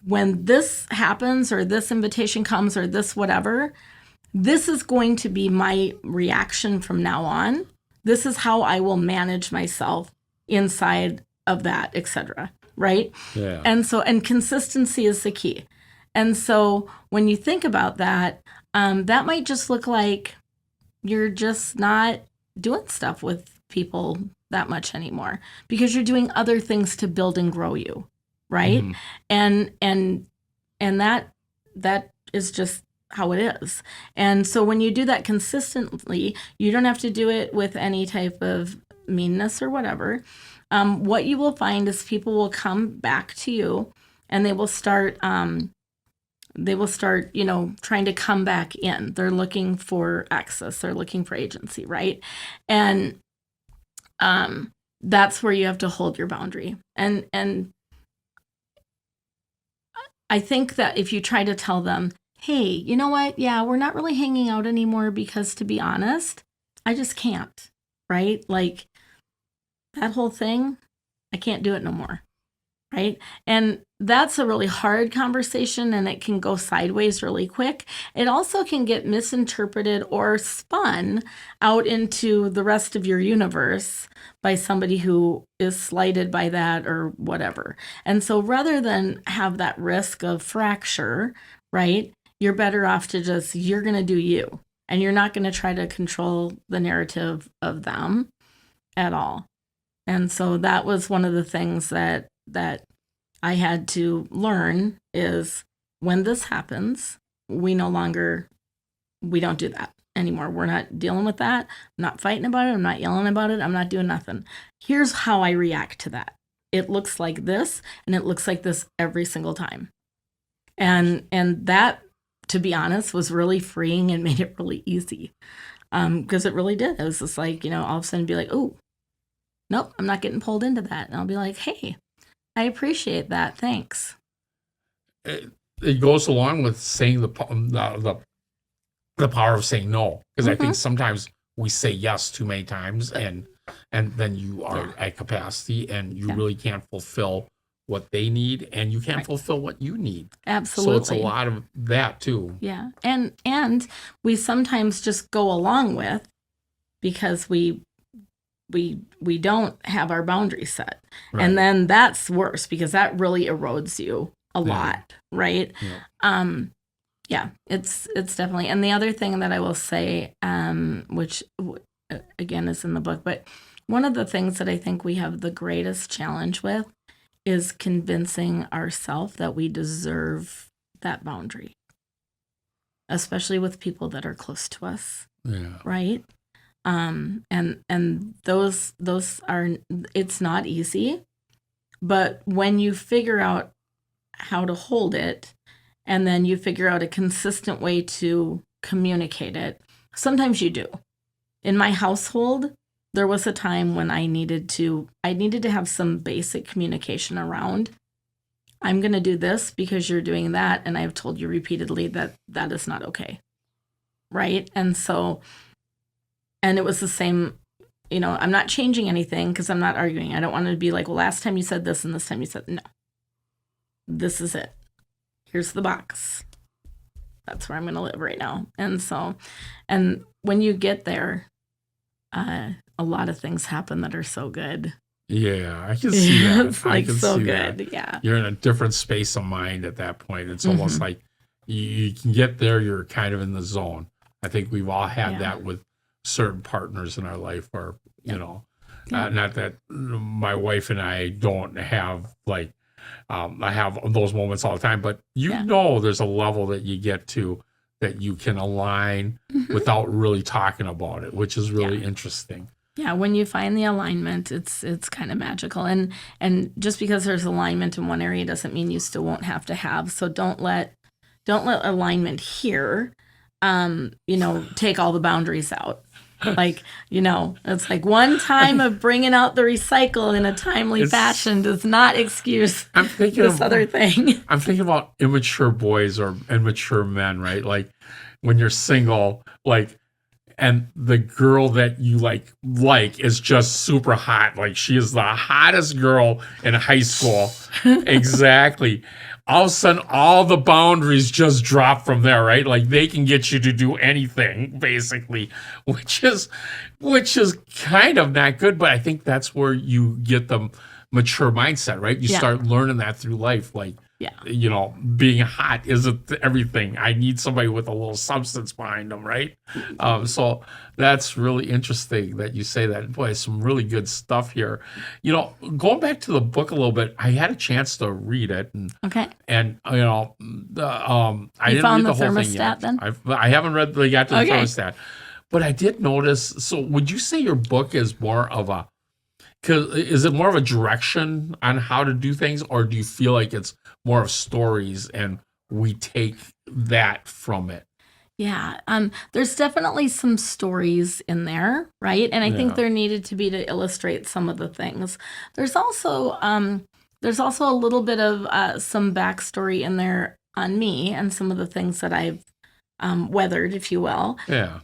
when this happens or this invitation comes or this whatever, this is going to be my reaction from now on. This is how I will manage myself inside of that, etc. Right? Yeah. And consistency is the key. And so when you think about that, that might just look like you're just not doing stuff with people that much anymore because you're doing other things to build and grow you, right? And that is just how it is. And so when you do that consistently, you don't have to do it with any type of meanness or whatever. What you will find is people will come back to you and they will start, trying to come back in. They're looking for access. They're looking for agency, right? And that's where you have to hold your boundary. And I think that if you try to tell them, hey, you know what? Yeah, we're not really hanging out anymore because, to be honest, I just can't, right? Like that whole thing, I can't do it no more, right? And that's a really hard conversation, and it can go sideways really quick. It also can get misinterpreted or spun out into the rest of your universe by somebody who is slighted by that or whatever. And so rather than have that risk of fracture, right, you're better off to just, you're going to do you, and you're not going to try to control the narrative of them at all. And so that was one of the things that I had to learn is when this happens, we don't do that anymore. We're not dealing with that. I'm not fighting about it. I'm not yelling about it. I'm not doing nothing. Here's how I react to that. It looks like this, and it looks like this every single time. And that, to be honest, was really freeing and made it really easy. Because it really did. It was just like, all of a sudden be like, oh, nope, I'm not getting pulled into that. And I'll be like, hey, I appreciate that. Thanks. It goes along with saying the power of saying no, because I think sometimes we say yes too many times, and then you are at capacity, and you really can't fulfill what they need, and you can't fulfill what you need. Absolutely. So it's a lot of that too. Yeah, and we sometimes just go along with because we don't have our boundaries set. Right. And then that's worse because that really erodes you a lot, right? Yeah. It's definitely. And the other thing that I will say, which again is in the book, but one of the things that I think we have the greatest challenge with is convincing ourselves that we deserve that boundary, especially with people that are close to us. Yeah. Right. And those are, it's not easy, but when you figure out how to hold it, and then you figure out a consistent way to communicate it, sometimes you do. In my household, there was a time when I needed to have some basic communication around, I'm going to do this because you're doing that, and I've told you repeatedly that that is not okay. Right? And so, and it was the same, I'm not changing anything because I'm not arguing. I don't want to be like, well, last time you said this and this time you said, no. This is it. Here's the box. That's where I'm going to live right now. And so, and when you get there, a lot of things happen that are so good. Yeah, I can see that. It's like so good. That. Yeah. You're in a different space of mind at that point. It's almost like you can get there, you're kind of in the zone. I think we've all had that with certain partners in our life, or, not that my wife and I don't have I have those moments all the time, but there's a level that you get to that you can align without really talking about it, which is really interesting. Yeah, when you find the alignment, it's kind of magical. And just because there's alignment in one area doesn't mean you still won't have to have. So don't let alignment here take all the boundaries out. It's like one time of bringing out the recycle in a timely fashion does not excuse this other thing. I'm thinking about immature boys or immature men, right? Like when you're single, and the girl that you like is just super hot. Like she is the hottest girl in high school. Exactly. All of a sudden, all the boundaries just drop from there, right? Like they can get you to do anything, basically, which is kind of not good. But I think that's where you get the mature mindset, right? You start learning that through life, being hot isn't everything. I need somebody with a little substance behind them, right? So that's really interesting that you say that. Boy, some really good stuff here. Going back to the book a little bit, I had a chance to read it. And I didn't read the whole thing yet. Then? I haven't read the got to the thermostat, but I did notice. So would you say your book is more of is it more of a direction on how to do things, or do you feel like it's more of stories and we take that from it? Yeah, there's definitely some stories in there, right? And I think there needed to be to illustrate some of the things. There's also a little bit of some backstory in there on me and some of the things that I've weathered, if you will. Yeah.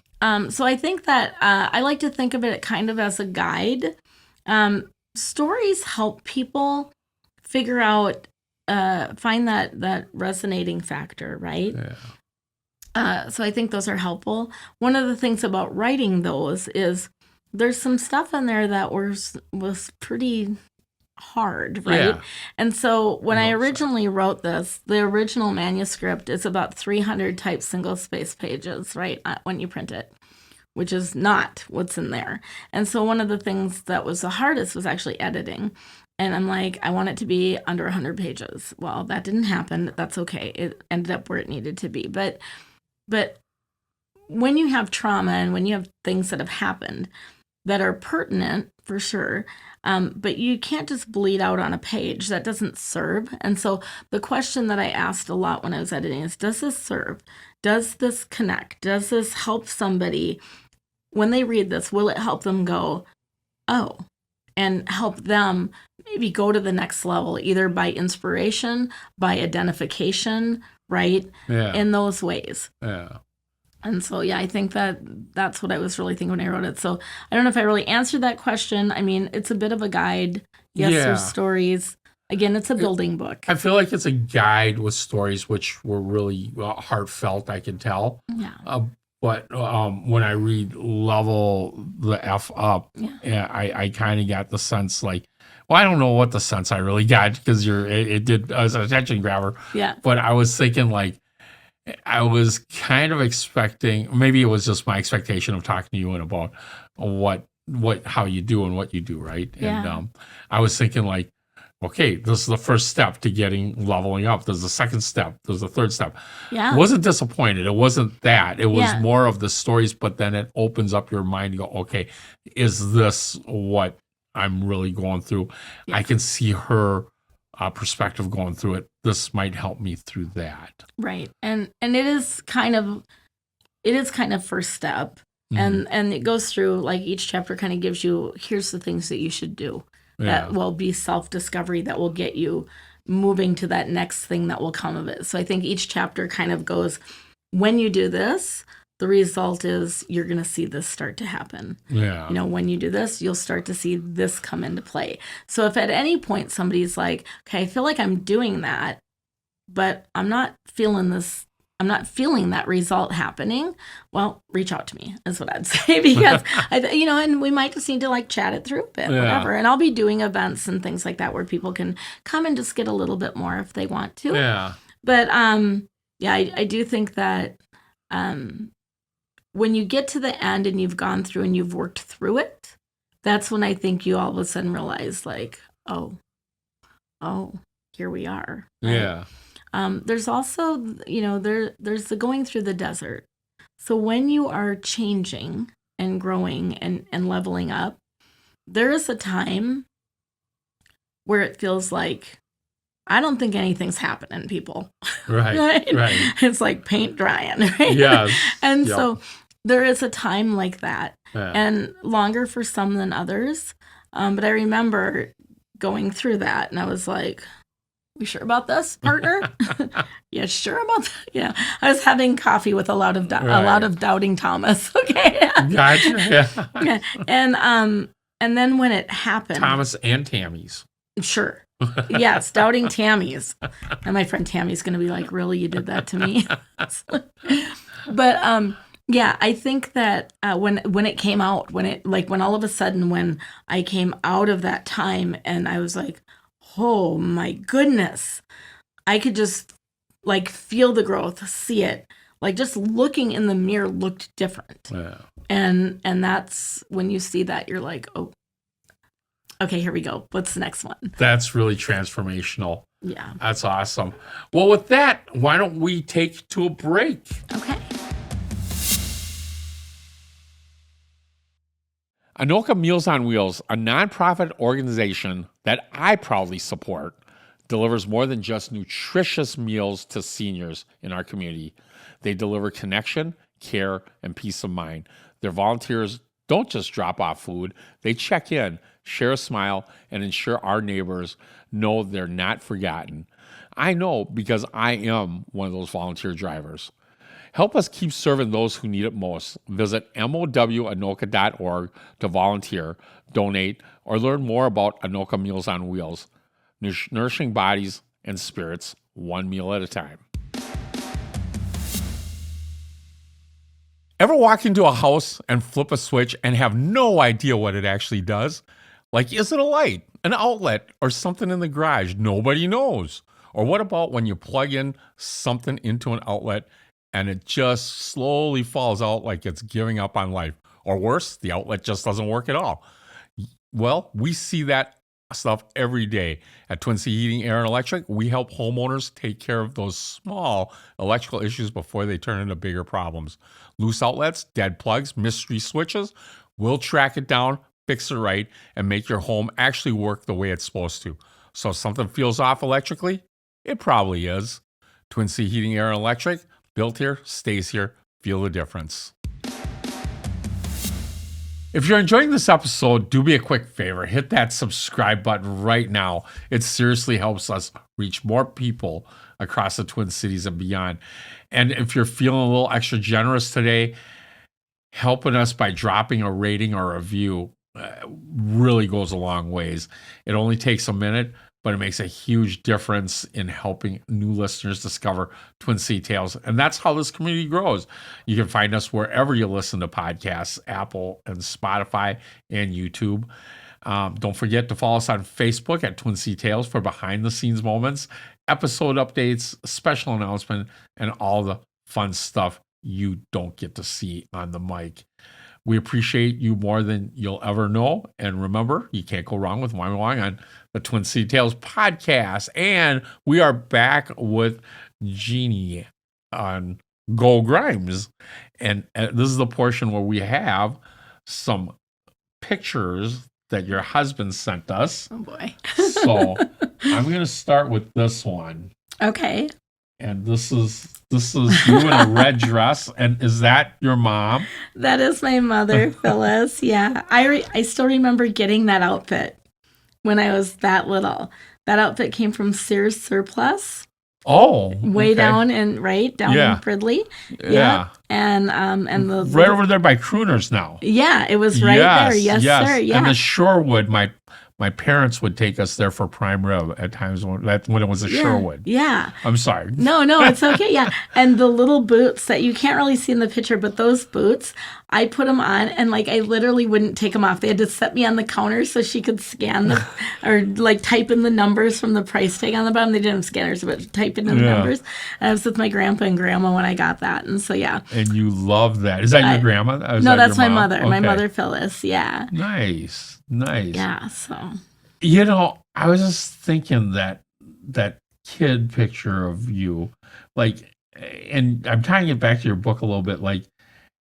So I think that I like to think of it kind of as a guide. Stories help people figure out, find that resonating factor, right? Yeah. So I think those are helpful. One of the things about writing those is there's some stuff in there that was pretty hard, right? Yeah. And so when I love that. originally wrote this, the original manuscript is about 300 type single space pages, right? When you print it, which is not what's in there. And so one of the things that was the hardest was actually editing. And I'm like, I want it to be under 100 pages. Well, that didn't happen. That's okay. It ended up where it needed to be. But when you have trauma and when you have things that have happened that are pertinent, for sure, but you can't just bleed out on a page. That doesn't serve. And so the question that I asked a lot when I was editing is, does this serve? Does this connect? Does this help somebody when they read this? Will it help them go, oh, and help them maybe go to the next level, either by inspiration, by identification, right? Yeah. In those ways. Yeah. And so, yeah, I think that's what I was really thinking when I wrote it. So I don't know if I really answered that question. I mean, it's a bit of a guide. Yes, Yeah. there's stories. Again, it's a building book. I feel like it's a guide with stories which were really heartfelt, I can tell. Yeah. But when I read Level the F Up, Yeah. I kind of got the sense like, well, I don't know what the sense I really got because it did as an attention grabber. Yeah. But I was thinking like, I was kind of expecting, maybe it was just my expectation of talking to you and about how you do and what you do, right? Yeah. And I was thinking like, okay, this is the first step to leveling up. There's the second step. There's the third step. Yeah. I wasn't disappointed. It wasn't that. It was Yeah. more of the stories, but then it opens up your mind to go, okay, is this what I'm really going through? Yeah. I can see her perspective going through it. This might help me through that. Right. And it is kind of first step. Mhm. And it goes through, like, each chapter kind of gives you, here's the things that you should do. That will be self-discovery, that will get you moving to that next thing that will come of it. So I think each chapter kind of goes, when you do this, the result is you're going to see this start to happen. Yeah. You know, when you do this, you'll start to see this come into play. So if at any point somebody's like, okay, I feel like I'm doing that, but I'm not feeling that result happening, well, reach out to me is what I'd say, because and we might just need to like chat it through a bit, whatever. And I'll be doing events and things like that where people can come and just get a little bit more if they want to. Yeah. But I do think that when you get to the end and you've gone through and you've worked through it, that's when I think you all of a sudden realize like, oh, here we are. Right? Yeah. There's also, there's the going through the desert. So when you are changing and growing and leveling up, there is a time where it feels like, I don't think anything's happening, people. Right. Right. It's like paint drying, right? Yes. And Yep. so there is a time like that, Yeah. and longer for some than others. But I remember going through that, and I was like, "We sure about this, partner? Yeah, sure about that." Yeah, I was having coffee with a lot of doubting Thomas. Okay. Gotcha. Yeah. And then when it happened, Thomas and Tammy's. sure. Yes, doubting Tammy's. And my friend Tammy's going to be like, "Really, you did that to me?" But yeah, I think that when it came out, when all of a sudden when I came out of that time and I was like, "Oh my goodness," I could just like feel the growth, see it. Like just looking in the mirror looked different. Yeah. And that's when you see that, you're like, "Oh, okay, here we go. What's the next one?" That's really transformational. Yeah. That's awesome. Well, with that, why don't we take to a break? Okay. Anoka Meals on Wheels, a nonprofit organization that I proudly support, delivers more than just nutritious meals to seniors in our community. They deliver connection, care, and peace of mind. Their volunteers don't just drop off food, they check in, share a smile, and ensure our neighbors know they're not forgotten. I know because I am one of those volunteer drivers. Help us keep serving those who need it most. Visit mowanoka.org to volunteer, donate, or learn more about Anoka Meals on Wheels, nourishing bodies and spirits one meal at a time. Ever walk into a house and flip a switch and have no idea what it actually does? Like, is it a light, an outlet, or something in the garage? Nobody knows. Or what about when you plug in something into an outlet and it just slowly falls out like it's giving up on life? Or worse, the outlet just doesn't work at all. Well, we see that stuff every day. At Twin City Heating, Air, and Electric, we help homeowners take care of those small electrical issues before they turn into bigger problems. Loose outlets, dead plugs, mystery switches, we'll track it down, fix it right, and make your home actually work the way it's supposed to. So if something feels off electrically, it probably is. Twin City Heating, Air, and Electric, built here, stays here, feel the difference. If you're enjoying this episode, do me a quick favor. Hit that subscribe button right now. It seriously helps us reach more people across the Twin Cities and beyond. And if you're feeling a little extra generous today, helping us by dropping a rating or a review really goes a long ways. It only takes a minute, but it makes a huge difference in helping new listeners discover Twin City Tales. And that's how this community grows. You can find us wherever you listen to podcasts, Apple and Spotify and YouTube. Don't forget to follow us on Facebook at Twin City Tales for behind the scenes moments, episode updates, special announcement, and all the fun stuff you don't get to see on the mic. We appreciate you more than you'll ever know. And remember, you can't go wrong with Wymond Wong on the Twin City Tales podcast. And we are back with Jeannie on Go Grimes. And this is the portion where we have some pictures that your husband sent us. Oh, boy. So I'm going to start with this one. Okay. And this is you in a red dress. And is that your mom? That is my mother, Phyllis. Yeah. I still remember getting that outfit when I was that little. That outfit came from Sears Surplus. Oh. Way down in down in Fridley. Yeah. And the right over there by Crooners now. Yeah, it was right there. Yes, sir. Yeah. And the Shorewood, my parents would take us there for prime rib at times when it was a Sherwood. Yeah. I'm sorry. No, it's okay. Yeah. And the little boots that you can't really see in the picture, but those boots, I put them on and I literally wouldn't take them off. They had to set me on the counter so she could scan or type in the numbers from the price tag on the bottom. They didn't have scanners, but type in the numbers. And I was with my grandpa and grandma when I got that. And so, yeah. And you love that. Is that your grandma? No, that's my mother. Okay. My mother, Phyllis. Yeah. Nice. Yeah, so. I was just thinking that kid picture of you, and I'm tying it back to your book a little bit,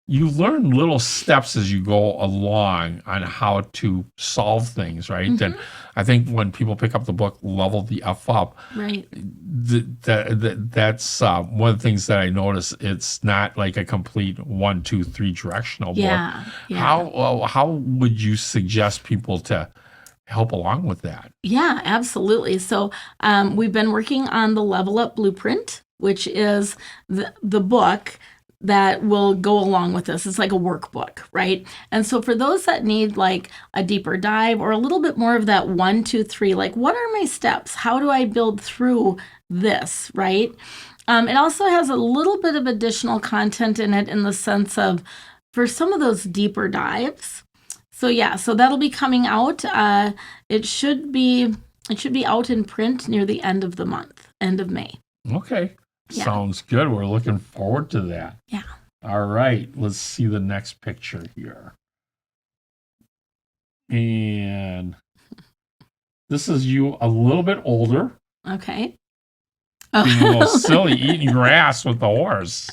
you learn little steps as you go along on how to solve things, right? Mm-hmm. And I think when people pick up the book, Level the F Up, right? That's one of the things that I notice. It's not like a complete 1, 2, 3 directional book. Yeah. How would you suggest people to help along with that? Yeah, absolutely. So we've been working on the Level Up Blueprint, which is the book that will go along with this. It's like a workbook, right? And so for those that need a deeper dive or a little bit more of that 1, 2, 3, what are my steps? How do I build through this, right? It also has a little bit of additional content in it in the sense of for some of those deeper dives. So yeah, so that'll be coming out. It should be out in print near the end of the month, end of May. Okay. Yeah. Sounds good. We're looking forward to that. Yeah. All right. Let's see the next picture here. And this is you a little bit older. Okay. Being a little silly, eating grass with the horse.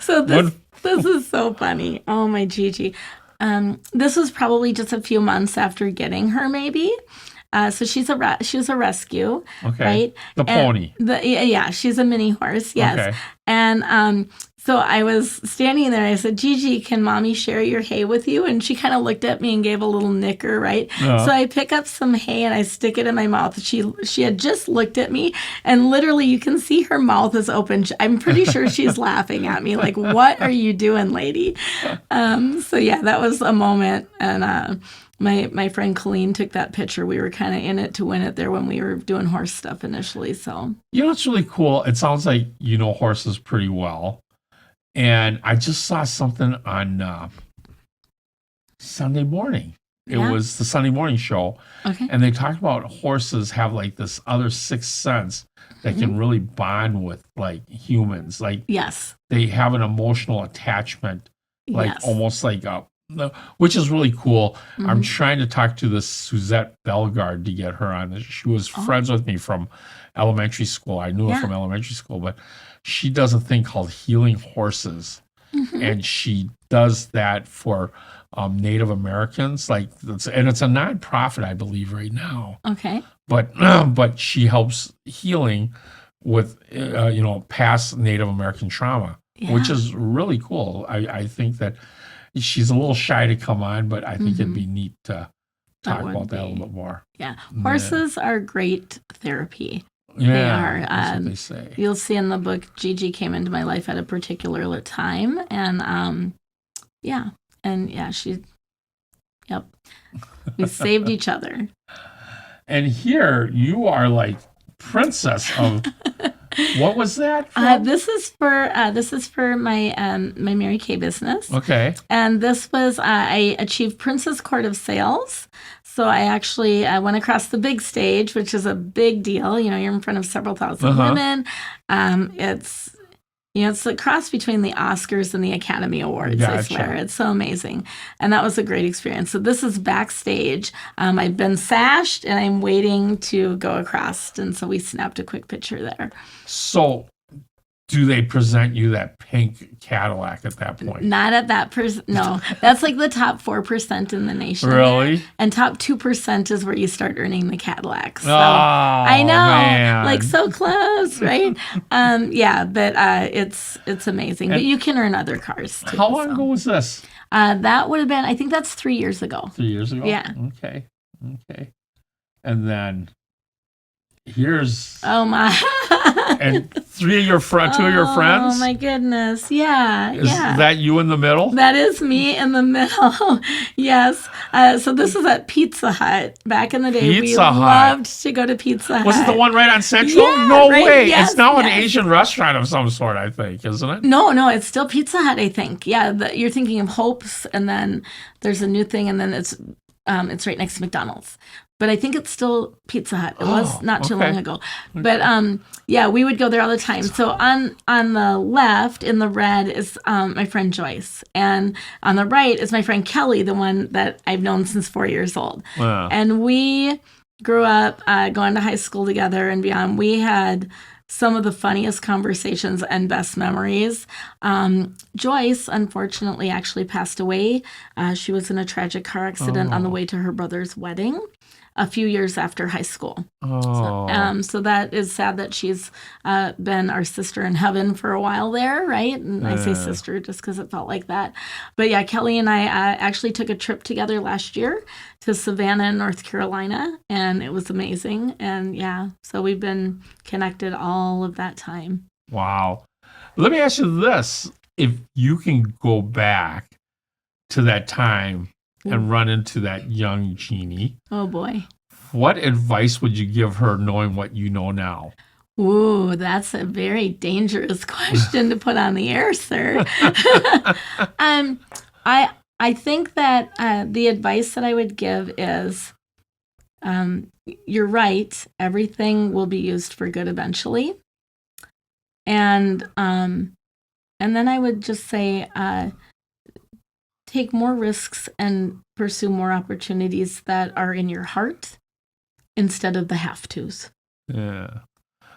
So this is so funny. Oh, my Gigi. This was probably just a few months after getting her, maybe. So she was a rescue, Okay. right? The pony. Yeah, she's a mini horse. Yes. Okay. And so I was standing there. I said, Gigi, can mommy share your hay with you? And she kind of looked at me and gave a little nicker, right? Uh-huh. So I pick up some hay and I stick it in my mouth. She had just looked at me, and literally you can see her mouth is open. I'm pretty sure she's laughing at me like, what are you doing, lady? So yeah, that was a moment. And my friend Colleen took that picture. We were kind of in it to win it there when we were doing horse stuff initially. So You know, it's really cool. It sounds like you know horses pretty well. And I just saw something on Sunday morning. It Yeah. was the Sunday morning show. okay. And they talked about horses have like this other sixth sense that can really bond with like humans. Like Yes. they have an emotional attachment, like Yes. almost like which is really cool. I'm Mhm. trying to talk to this Suzette Bellegarde to get her on this. She was friends with me from elementary school. I knew her Yeah. from elementary school, but she does a thing called Healing Horses. And she does that for Native Americans. And it's a nonprofit, I believe, right now. Okay. But she helps healing with past Native American trauma, which Yeah. is really cool. I think that she's a little shy to come on, but I think it'd be neat to That talk would about that a be. little bit more. Yeah. Horses are great therapy. Yeah, are, that's what they say. You'll see in the book, Gigi came into my life at a particular time. And yeah. And yeah, we saved each other. And here you are like princess of what was that? From? This is for my my Mary Kay business. Okay. And this was, I achieved Princess Court of Sales. So I actually went across the big stage, which is a big deal. You're in front of several thousand women. It's a cross between the Oscars and the Academy Awards, I Gotcha. swear. It's so amazing. And that was a great experience. So this is backstage. I've been sashed and I'm waiting to go across. And so we snapped a quick picture there. So do they present you that pink Cadillac at that point? Not at that no, that's like the top 4% in the nation. Really? And top 2% is where you start earning the Cadillacs. So Oh, I know, man. like so close, right? Yeah, but it's amazing. But you can earn other cars too. How long ago was this? That would have been, I think that's 3 years ago. 3 years ago? Yeah. Okay. And then here's Oh my. and two of your friends? Oh my goodness. Yeah. Is yeah. that you in the middle? That is me in the middle. Yes. So this was at Pizza Hut. Back in the day, we Pizza Hut. loved to go to Pizza Hut. Was it the one right on Central? Yeah, No right, way. yes, it's now an yes. Asian restaurant of some sort, I think, isn't it? No, it's still Pizza Hut, I think. Yeah, you're thinking of Hope's, and then there's a new thing, and then it's right next to McDonald's. But I think it's still Pizza Hut. It was not too long ago. But yeah, we would go there all the time. So on the left in the red is my friend Joyce. And on the right is my friend Kelly, the one that I've known since 4 years old. Wow. And we grew up going to high school together and beyond. We had some of the funniest conversations and best memories. Joyce, unfortunately, actually passed away. She was in a tragic car accident on the way to her brother's wedding a few years after high school. Oh. So that is sad that she's been our sister in heaven for a while there, right? And I say sister just because it felt like that. But yeah, Kelly and I actually took a trip together last year to Savannah, North Carolina, and it was amazing. And yeah, so we've been connected all of that time. Wow. Let me ask you this. If you can go back to that time and run into that young Jeannie, Oh boy. what advice would you give her knowing what you know now? Ooh, that's a very dangerous question to put on the air, sir. I think that the advice that I would give is, you're right. Everything will be used for good eventually, and then I would just say, take more risks and pursue more opportunities that are in your heart instead of the have-tos. Yeah.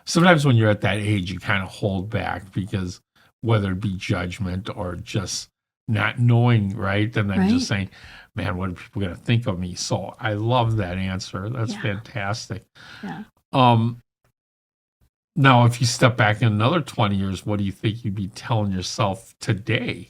Sometimes when you're at that age, you kind of hold back because whether it be judgment or just not knowing, right? And then Right. just saying, man, what are people going to think of me? So I love that answer. That's Yeah. fantastic. Yeah. Now, if you step back in another 20 years, what do you think you'd be telling yourself today?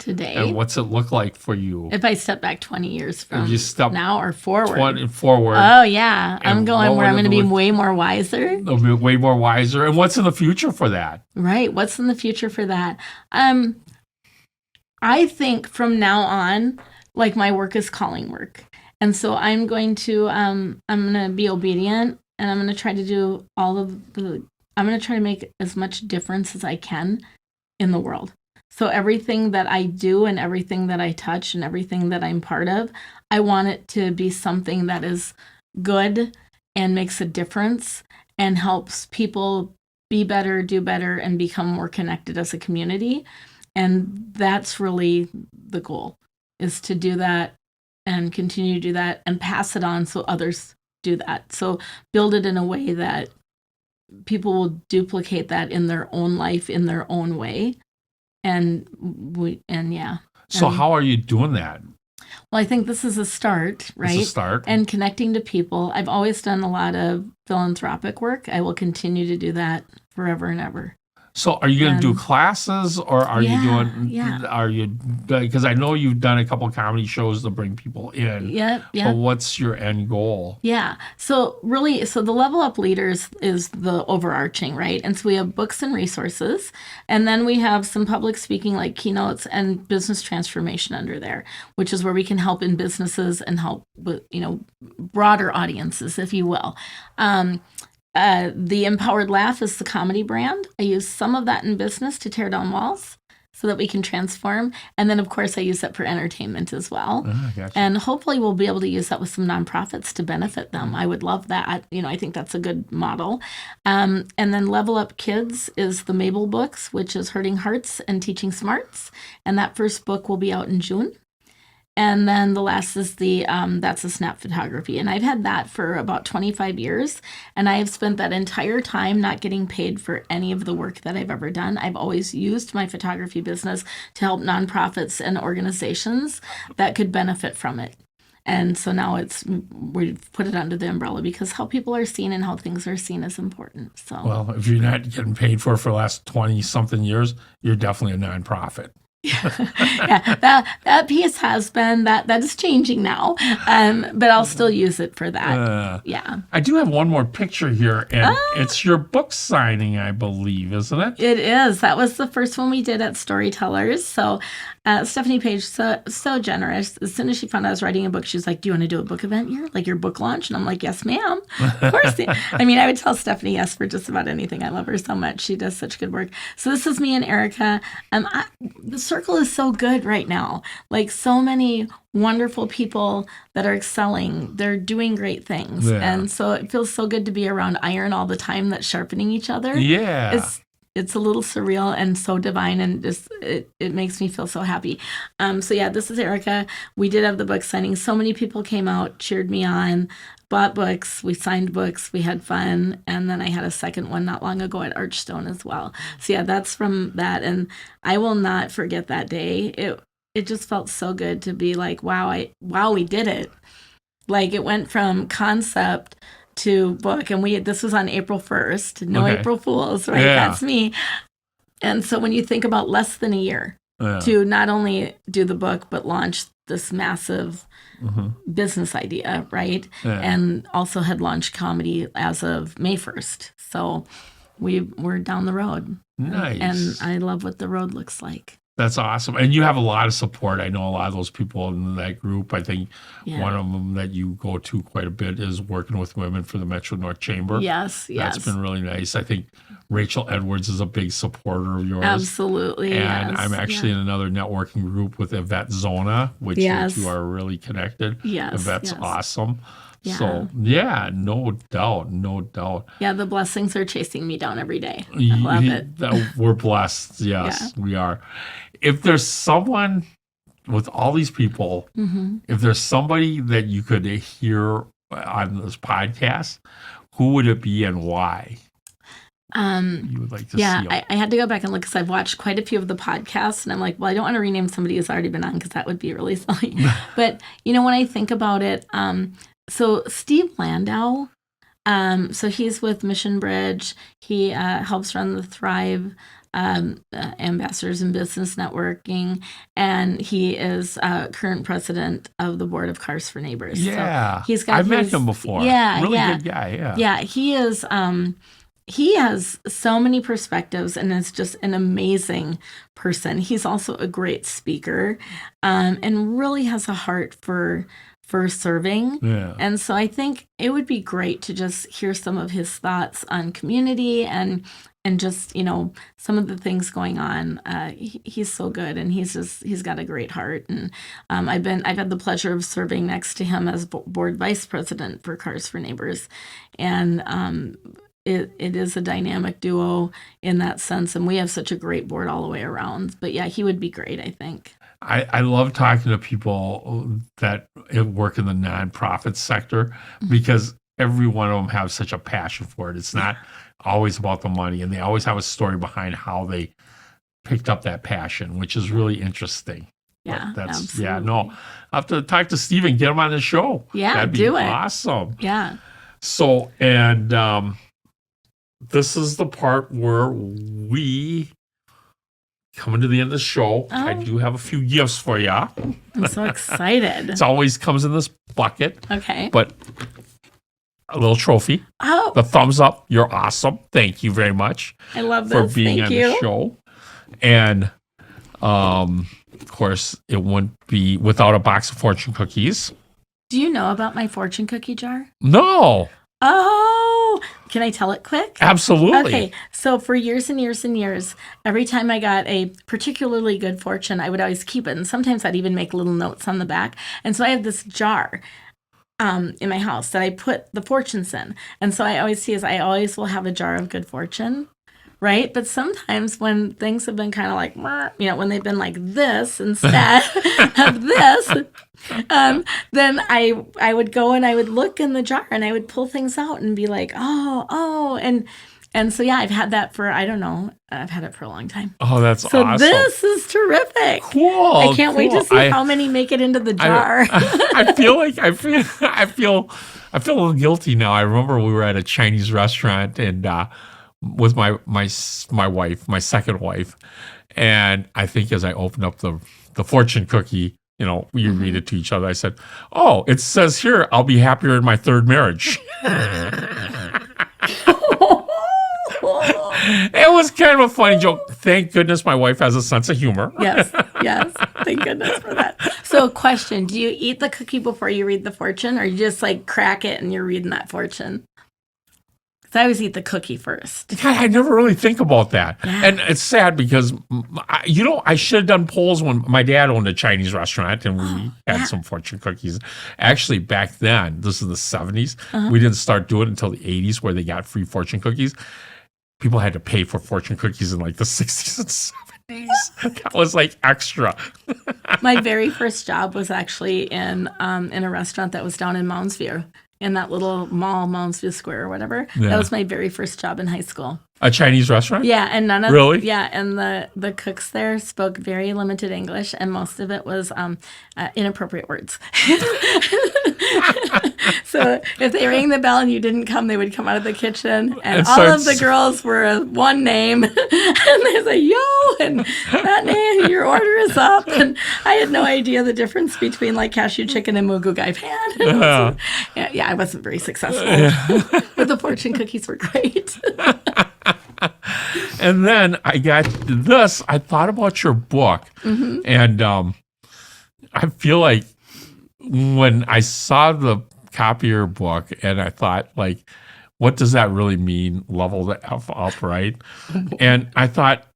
Today, And what's it look like for you? if I step back 20 years from you step now or forward. 20 forward, Oh, yeah. I'm And going what where I'm would going to it be look- way more wiser. they'll be way more wiser. And what's in the future for that? Right. What's in the future for that? I think from now on, like my work is calling work. And so I'm going to be obedient, and I'm going to try to do I'm going to try to make as much difference as I can in the world. So everything that I do and everything that I touch and everything that I'm part of, I want it to be something that is good and makes a difference and helps people be better, do better, and become more connected as a community. And that's really the goal, is to do that and continue to do that and pass it on so others do that. So build it in a way that people will duplicate that in their own life, in their own way. Yeah. So how are you doing that? Well, I think this is a start, right? It's a start. And connecting to people. I've always done a lot of philanthropic work. I will continue to do that forever and ever. So are you going to do classes, or are you doing, because I know you've done a couple of comedy shows to bring people in. Yep. But what's your end goal? Yeah. So really, the Level Up Leaders is the overarching, right? And so we have books and resources, and then we have some public speaking like keynotes and business transformation under there, which is where we can help in businesses and help with, broader audiences, if you will. The Empowered Laugh is the comedy brand. I use some of that in business to tear down walls so that we can transform. And then, of course, I use that for entertainment as well. Gotcha. And hopefully we'll be able to use that with some nonprofits to benefit them. I would love that. I think that's a good model. And then Level Up Kids is the Mabel books, which is Hurting Hearts and Teaching Smarts. And that first book will be out in June. And then the last is that's a snap photography. And I've had that for about 25 years. And I have spent that entire time not getting paid for any of the work that I've ever done. I've always used my photography business to help nonprofits and organizations that could benefit from it. And so now we've put it under the umbrella because how people are seen and how things are seen is important. So, well, if you're not getting paid for the last 20 something years, you're definitely a nonprofit. that piece has been that is changing now, but I'll still use it for that. I do have one more picture here, and it's your book signing, I believe, isn't it? It is. That was the first one we did at Storytellers. So Stephanie Page, so generous. As soon as she found out I was writing a book, she was like, "Do you want to do a book event here, like your book launch?" And I'm like, "Yes, ma'am." Of course. I mean, I would tell Stephanie yes for just about anything. I love her so much. She does such good work. So this is me and Erica. The circle is so good right now. Like so many wonderful people that are excelling. They're doing great things. Yeah. And so it feels so good to be around iron all the time that's sharpening each other. Yeah. It's a little surreal and so divine, and just it makes me feel so happy. This is Erica. We did have the book signing. So many people came out, cheered me on, bought books, we signed books, we had fun, and then I had a second one not long ago at Archstone as well. So yeah, that's from that, and I will not forget that day. It just felt so good to be like, wow, we did it. Like it went from concept to book, and this was on April 1st. No Okay. April Fools, right? Yeah. That's me. And so when you think about less than a year to not only do the book but launch this massive business idea, right? Yeah. And also had launched comedy as of May 1st. So we're down the road. Nice. And I love what the road looks like. That's awesome. And you have a lot of support. I know a lot of those people in that group. I think one of them that you go to quite a bit is working with women for the Metro North Chamber. Yes. That's been really nice. I think Rachel Edwards is a big supporter of yours. Absolutely. And I'm actually in another networking group with Yvette Zona, which you two are really connected. Yes. Yvette's awesome. Yeah. So, no doubt. Yeah, the blessings are chasing me down every day. I love it. We're blessed. Yes, we are. If there's someone with all these people, if there's somebody that you could hear on this podcast, who would it be and why? you would like to see? I had to go back and look because I've watched quite a few of the podcasts, and I'm like, well, I don't want to rename somebody who's already been on because that would be really silly. But when I think about it, so Steve Landau, so he's with Mission Bridge. He helps run the Thrive Ambassadors in Business Networking, and he is current president of the board of Cars for Neighbors. Yeah, so he's got. I've met him before. Yeah, really good guy. Yeah, he is. He has so many perspectives and is just an amazing person. He's also a great speaker, and really has a heart for serving. Yeah. And so I think it would be great to just hear some of his thoughts on community and just, some of the things going on. He's so good, and he's got a great heart. And I've had the pleasure of serving next to him as board vice president for Cars for Neighbors. And it is a dynamic duo in that sense, and we have such a great board all the way around. But yeah, he would be great, I think. I love talking to people that work in the nonprofit sector because every one of them have such a passion for it. It's not always about the money, and they always have a story behind how they picked up that passion, which is really interesting. Yeah, absolutely. I'll have to talk to Steve and get him on the show. Yeah, that'd be awesome. Yeah. So, and this is the part where we coming to the end of the show. I do have a few gifts for you. I'm so excited. It always comes in this bucket. Okay. But a little trophy. Oh. The thumbs up. You're awesome. Thank you very much. I love for this. being Thank on you. the show. And of course, it wouldn't be without a box of fortune cookies. Do you know about my fortune cookie jar? No. Oh, can I tell it quick? Absolutely. Okay, so for years and years and years, every time I got a particularly good fortune, I would always keep it. And sometimes I'd even make little notes on the back. And so I have this jar in my house that I put the fortunes in. And so I always will have a jar of good fortune. Right? But sometimes when things have been kind of like, when they've been like this instead of this, then I would go and I would look in the jar and I would pull things out and be like, oh. And so, yeah, I've had that for, I don't know, I've had it for a long time. Oh, that's awesome. So this is terrific. Cool. I can't wait to see how many make it into the jar. I feel a little guilty now. I remember we were at a Chinese restaurant and, with my wife, my second wife, and I think as I opened up the fortune cookie, we read it to each other. I said, "Oh, it says here I'll be happier in my third marriage." It was kind of a funny joke. Thank goodness my wife has a sense of humor. Yes. Thank goodness for that. So, question: do you eat the cookie before you read the fortune, or you just like crack it and you're reading that fortune? I always eat the cookie first. God, I never really think about that. Yeah. And it's sad because, I should have done polls when my dad owned a Chinese restaurant and we had some fortune cookies. Actually, back then, this is the 70s, we didn't start doing it until the 80s where they got free fortune cookies. People had to pay for fortune cookies in like the 60s and 70s. That was like extra. My very first job was actually in a restaurant that was down in Moundsview. In that little mall, Moundsview Square or whatever. Yeah. That was my very first job in high school. A Chinese restaurant? Yeah, and Really? Yeah, and the cooks there spoke very limited English, and most of it was inappropriate words. So if they rang the bell and you didn't come, they would come out of the kitchen, and all of the girls were one name, and they say, "Yo," and that name, your order is up, and I had no idea the difference between like cashew chicken and mugu gai pan. Yeah, I wasn't very successful, but the fortune cookies were great. And then I got this. I thought about your book, and I feel like when I saw the copy of your book, and I thought, like, what does that really mean? Level the F up, right? And I thought,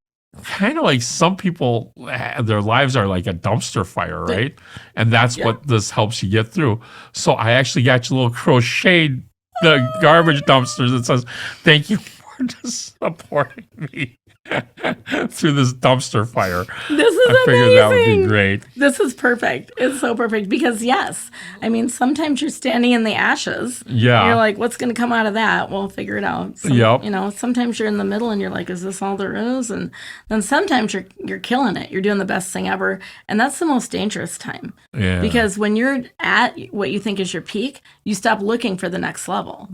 kind of like some people, their lives are like a dumpster fire, right? And that's what this helps you get through. So I actually got you a little crocheted the garbage dumpsters that says, "Thank you for supporting me." through this dumpster fire. This is I figured that would be amazing. great. This is perfect. It's so perfect because yes, I mean sometimes you're standing in the ashes. Yeah. You're like, what's going to come out of that? We'll figure it out. Yep. You know, sometimes you're in the middle and you're like, is this all there is? And then sometimes you're killing it. You're doing the best thing ever, and that's the most dangerous time. Yeah. Because when you're at what you think is your peak, you stop looking for the next level,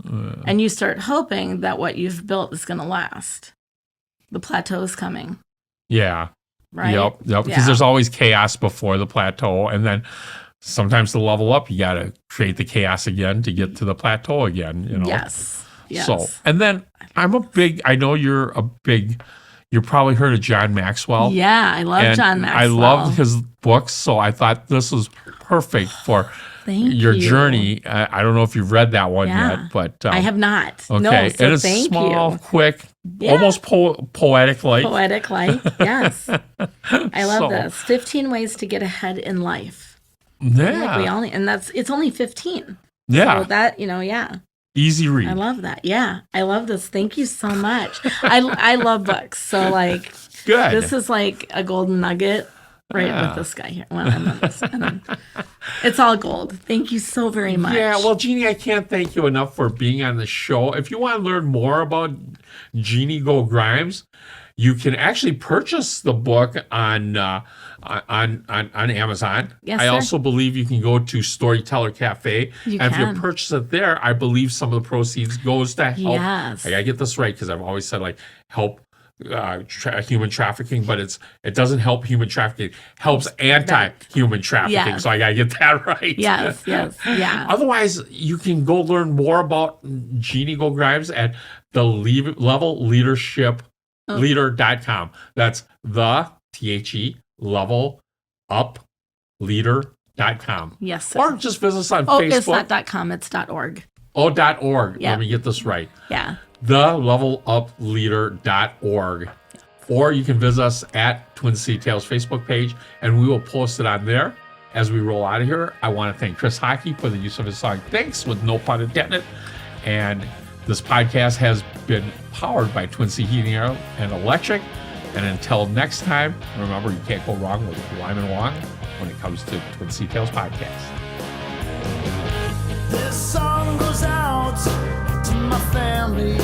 and you start hoping that what you've built is going to last. The plateau is coming. Yeah. Right? Yep. Because Yeah. there's always chaos before the plateau. And then sometimes to level up, you got to create the chaos again to get to the plateau again. You know? Yes. Yes. So, and then I know you're probably heard of John Maxwell. Yeah, I love And John Maxwell. I loved his books. So I thought this was perfect for Thank your you. journey. I don't know if you've read that one Yeah. yet, but I have not. okay. No, so it is thank small, you. quick, Yeah. almost poetic like. Poetic life. Yes. I love So, this. 15 ways to get ahead in life. Yeah. Like we all need, and it's only 15. Yeah. So that, yeah. Easy read. I love that. Yeah. I love this. Thank you so much. I love books. So like Good. this is like a golden nugget right Yeah. with this guy here. Well, and then this, and then it's all gold. Thank you so very much. Yeah, well, Jeannie, I can't thank you enough for being on the show. If you want to learn more about Jeannie GO Grimes, you can actually purchase the book on Amazon. Yes, I sir. also believe you can go to Storyteller Cafe. You and if can. you purchase it there, I believe some of the proceeds goes to help. Yes. I gotta get this right because I've always said like help human trafficking, but it doesn't help human trafficking. Helps anti-human trafficking. Yes. So I gotta get that right. Yes, yeah. Otherwise, you can go learn more about Jeannie GO Grimes at the level leadership leader.com. That's the level up leader.com. Yes, sir. Or just visit us on Oh, Facebook. it's not .com, it's .org. Oh, .org. Yeah. Let me get this right. Yeah. TheLevelUpLeader.org. Or you can visit us at Twin City Tales Facebook page, and we will post it on there. As we roll out of here, I want to thank Chris Hockey for the use of his song Thanks, with no pun intended. And this podcast has been powered by Twin City Heating and Electric. And until next time, remember, you can't go wrong with Wymond Wong when it comes to Twin City Tales Podcast. This song goes out to my family.